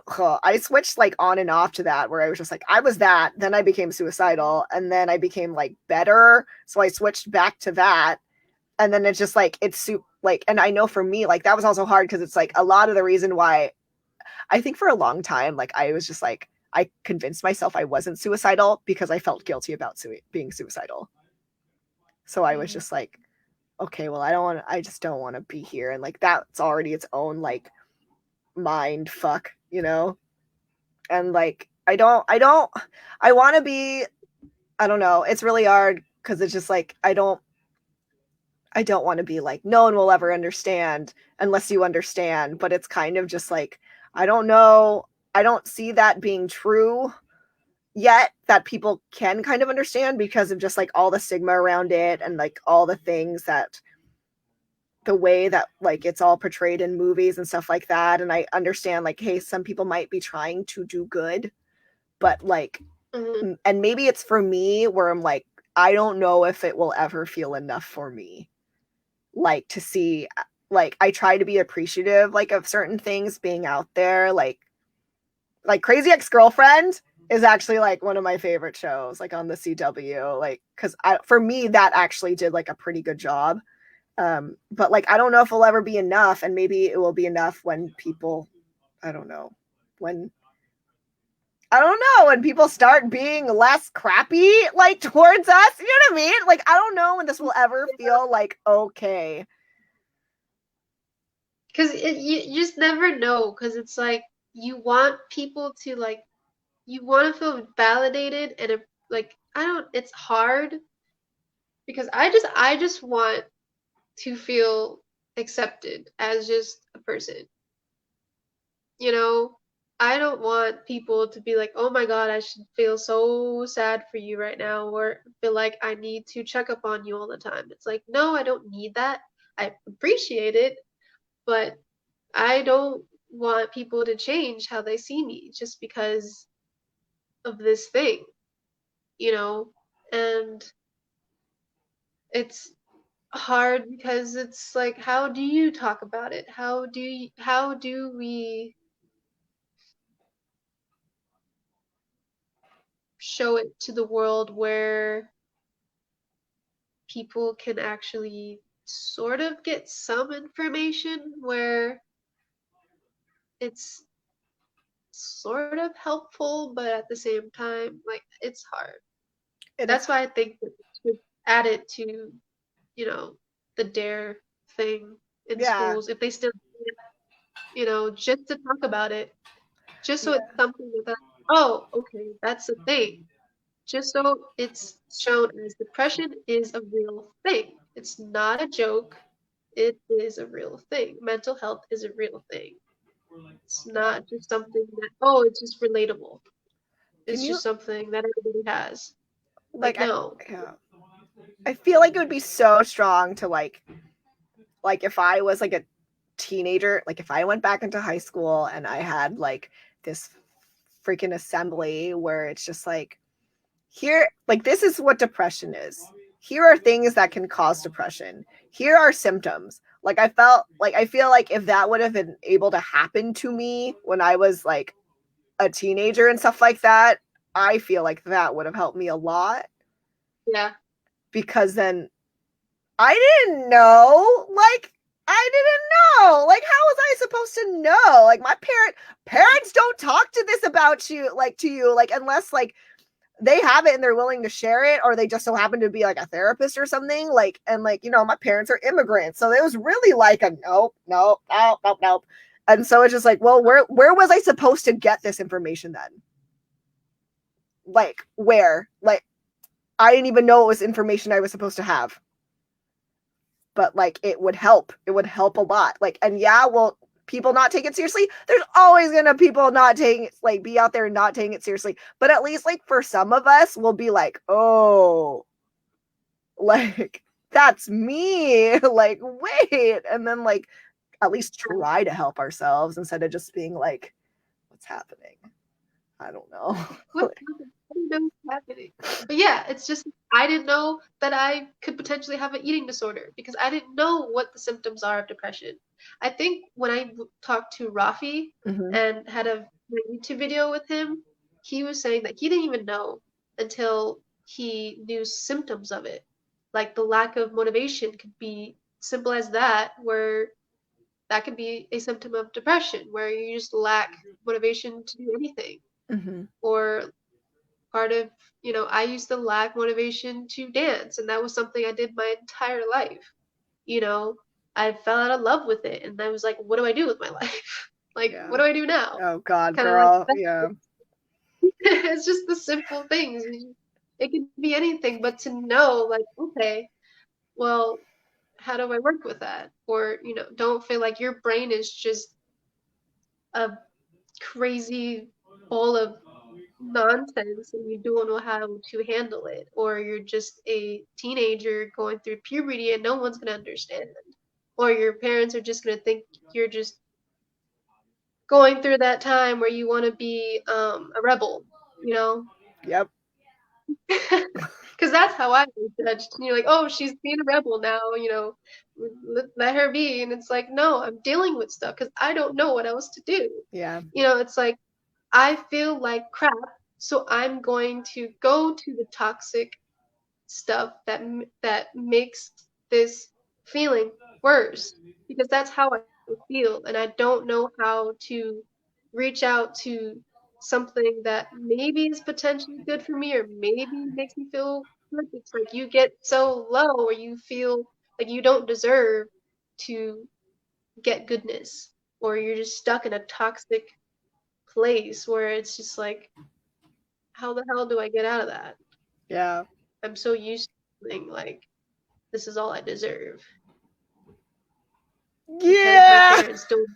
switched like on and off to that where I was just like I was that, then I became suicidal, and then I became like better, so I switched back to that, and then it's just like it's like, and I know for me like that was also hard because it's like a lot of the reason why I think for a long time like I was just like I convinced myself I wasn't suicidal because I felt guilty about being suicidal, so I was Mm-hmm. just like, okay, well I just don't want to be here, and like that's already its own like mind fuck, you know. And like I want to be, I don't know, it's really hard because it's just like I don't want to be like no one will ever understand unless you understand, but it's kind of just like I don't know, I don't see that being true yet, that people can kind of understand because of just like all the stigma around it and like all the things that the way that like it's all portrayed in movies and stuff like that. And I understand like, hey, some people might be trying to do good, but like, Mm-hmm. and maybe it's for me where I'm like, I don't know if it will ever feel enough for me, like to see, like I try to be appreciative like of certain things being out there, like Crazy Ex-Girlfriend is actually like one of my favorite shows like on the CW, like because for me that actually did like a pretty good job. But like I don't know if it'll ever be enough, and maybe it will be enough when people, I don't know, when I don't know, when people start being less crappy like towards us, you know what I mean? Like I don't know when this will ever feel like okay. Because you just never know. Because it's like you want people to like you want to feel validated and like I don't. It's hard because I just want to feel accepted as just a person. You know, I don't want people to be like, oh my God, I should feel so sad for you right now, or feel like I need to check up on you all the time. It's like, no, I don't need that. I appreciate it, but I don't want people to change how they see me just because of this thing, you know? And it's hard because it's like, how do you talk about it? How do we show it to the world where people can actually sort of get some information where it's sort of helpful, but at the same time, like it's hard. And it's That's why I think that we should add it to, you know, the dare thing in yeah, schools if they still, just to talk about it, just so it's yeah, something that, oh, okay, that's a thing. Just so it's shown as depression is a real thing. It's not a joke. It is a real thing. Mental health is a real thing. It's not just something that, oh, it's just relatable. can It's you just something that everybody has. Like, like no. yeah, I feel like it would be so strong to like if I was like a teenager, like if I went back into high school and I had like this freaking assembly where it's just like, here, like this is what depression is. Here are things that can cause depression. here are symptoms. Like I feel like if that would have been able to happen to me when I was like a teenager and stuff like that, I feel like that would have helped me a lot. Yeah. Because then I didn't know. Like, I didn't know. Like, how was I supposed to know? Like, my parents don't talk to this about you, like to you, like unless like they have it and they're willing to share it, or they just so happen to be like a therapist or something. Like, and like my parents are immigrants, so it was really like a nope, nope, nope, nope, nope. And so it's just like, well, where was I supposed to get this information then? Like, where? Like, I didn't even know it was information I was supposed to have. But like it would help. It would help a lot. Like, and yeah, well, people not take it seriously. There's always gonna people not taking it, like be out there and not taking it seriously. But at least like for some of us, we'll be like, oh, like that's me. Like, wait, and then like at least try to help ourselves instead of just being like, what's happening? I don't know. What happened? I didn't know what's happening. But yeah, it's just I didn't know that I could potentially have an eating disorder because I didn't know what the symptoms are of depression. I think when I talked to Rafi Mm-hmm. and had a YouTube video with him, he was saying that he didn't even know until he knew symptoms of it. Like the lack of motivation could be simple as that, where that could be a symptom of depression, where you just lack motivation to do anything. Mm-hmm. Or part of, I used to lack motivation to dance, and that was something I did my entire life. You know, I fell out of love with it, and I was like, what do I do with my life? Like, what Yeah. do I do now? Oh God, Kind of like girl. Yeah. it's just the simple things. It could be anything, but to know, like, okay, well, how do I work with that? Or, don't feel like your brain is just a crazy ball of nonsense and you don't know how to handle it, or you're just a teenager going through puberty and no one's going to understand, or your parents are just going to think you're just going through that time where you want to be a rebel, you know? Yep. Because that's how I was judged. And you're like, oh, she's being a rebel now, let her be. And it's like, no, I'm dealing with stuff because I don't know what else to do. Yeah. It's like, I feel like crap, so I'm going to go to the toxic stuff that makes this feeling worse because that's how I feel, and I don't know how to reach out to something that maybe is potentially good for me or maybe makes me feel good. It's like you get so low or you feel like you don't deserve to get goodness, or you're just stuck in a toxic place where it's just like, how the hell do I get out of that? Yeah. I'm so used to feeling like this is all I deserve because my Yeah. parents don't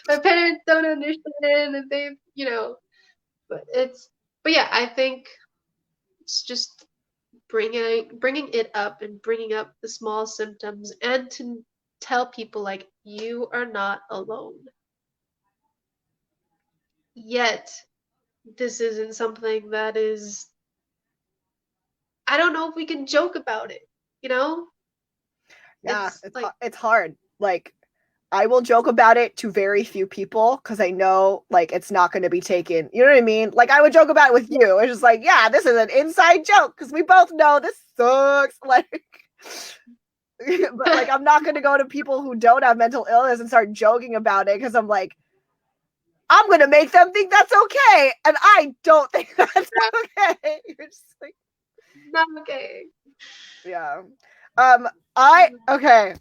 my parents don't understand and but it's but yeah, I think it's just bringing it up and bringing up the small symptoms and to tell people like you are not alone. Yet this isn't something that is I don't know if we can joke about it, you know? Yeah, It's like it's hard. Like I will joke about it to very few people because I know like it's not going to be taken. You know what I mean? Like I would joke about it with you. It's just like, yeah, this is an inside joke because we both know this sucks. Like, but like I'm not going to go to people who don't have mental illness and start joking about it because I'm like, I'm going to make them think that's okay, and I don't think that's okay. You're just like, not okay. yeah. I okay.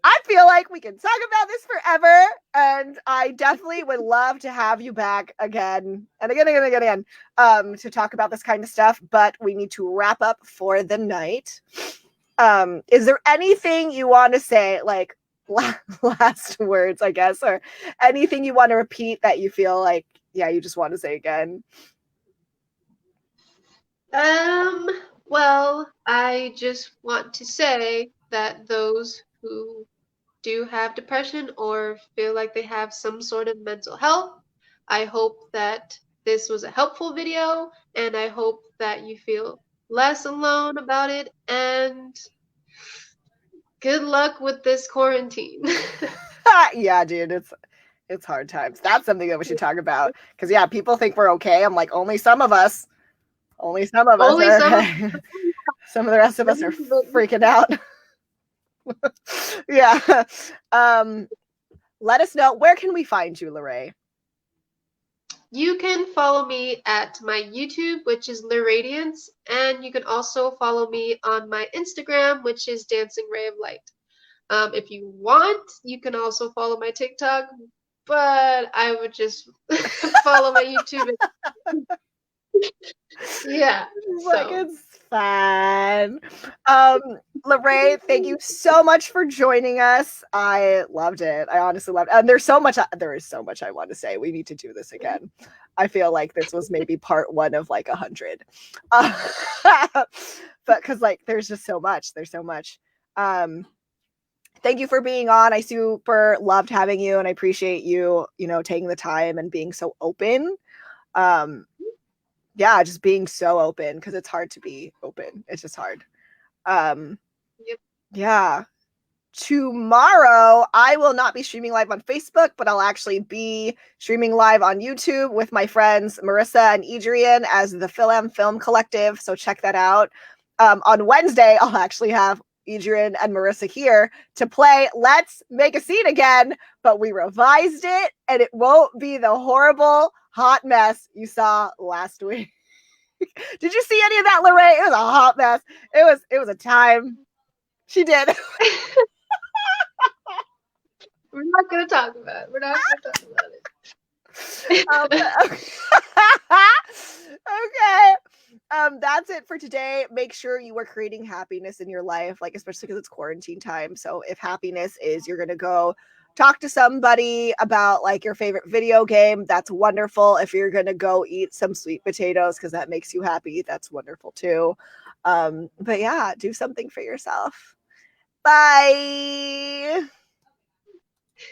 I feel like we can talk about this forever, and I definitely would love to have you back again and again and again and again to talk about this kind of stuff. But we need to wrap up for the night. Is there anything you want to say, like last words, I guess, or anything you want to repeat that you feel like, yeah, you just want to say again? Um, well, I just want to say that those who do have depression or feel like they have some sort of mental health, I hope that this was a helpful video and I hope that you feel less alone about it and Good luck with this quarantine. Yeah, dude, it's hard times. That's something that we should talk about. Because yeah, people think we're okay. I'm like, only some of us. Only some of us Only are some of okay. Some of the rest of us are freaking out. Yeah. Let us know. Where can we find you, Laray? You can follow me at my YouTube, which is Lyradiance, and you can also follow me on my Instagram, which is Dancing Ray of Light. If you want, you can also follow my TikTok, but I would just follow my YouTube. Yeah, Like so it's fun. Um, Laray, thank you so much for joining us. I loved it. I honestly loved it. And there is so much I want to say. We need to do this again. I feel like this was maybe part one of like 100. But because like there's just so much. There's so much. Um, thank you for being on. I super loved having you and I appreciate you, taking the time and being so open. Um, yeah, just being so open because it's hard to be open. It's just hard. Um, yep. yeah. Tomorrow, I will not be streaming live on Facebook, but I'll actually be streaming live on YouTube with my friends Marissa and Adrian as the Film Collective. So check that out. On Wednesday, I'll actually have Adrian and Marissa here to play Let's Make a Scene again, but we revised it and it won't be the horrible hot mess you saw last week. Did you see any of that, Laray? It was a hot mess. It was a time. She did. We're not gonna talk about it. We're not gonna talk about it. Okay. That's it for today. Make sure you are creating happiness in your life, like especially because it's quarantine time. So if happiness is you're gonna go talk to somebody about like your favorite video game, that's wonderful. If you're gonna go eat some sweet potatoes because that makes you happy, that's wonderful too. But yeah, do something for yourself. Bye.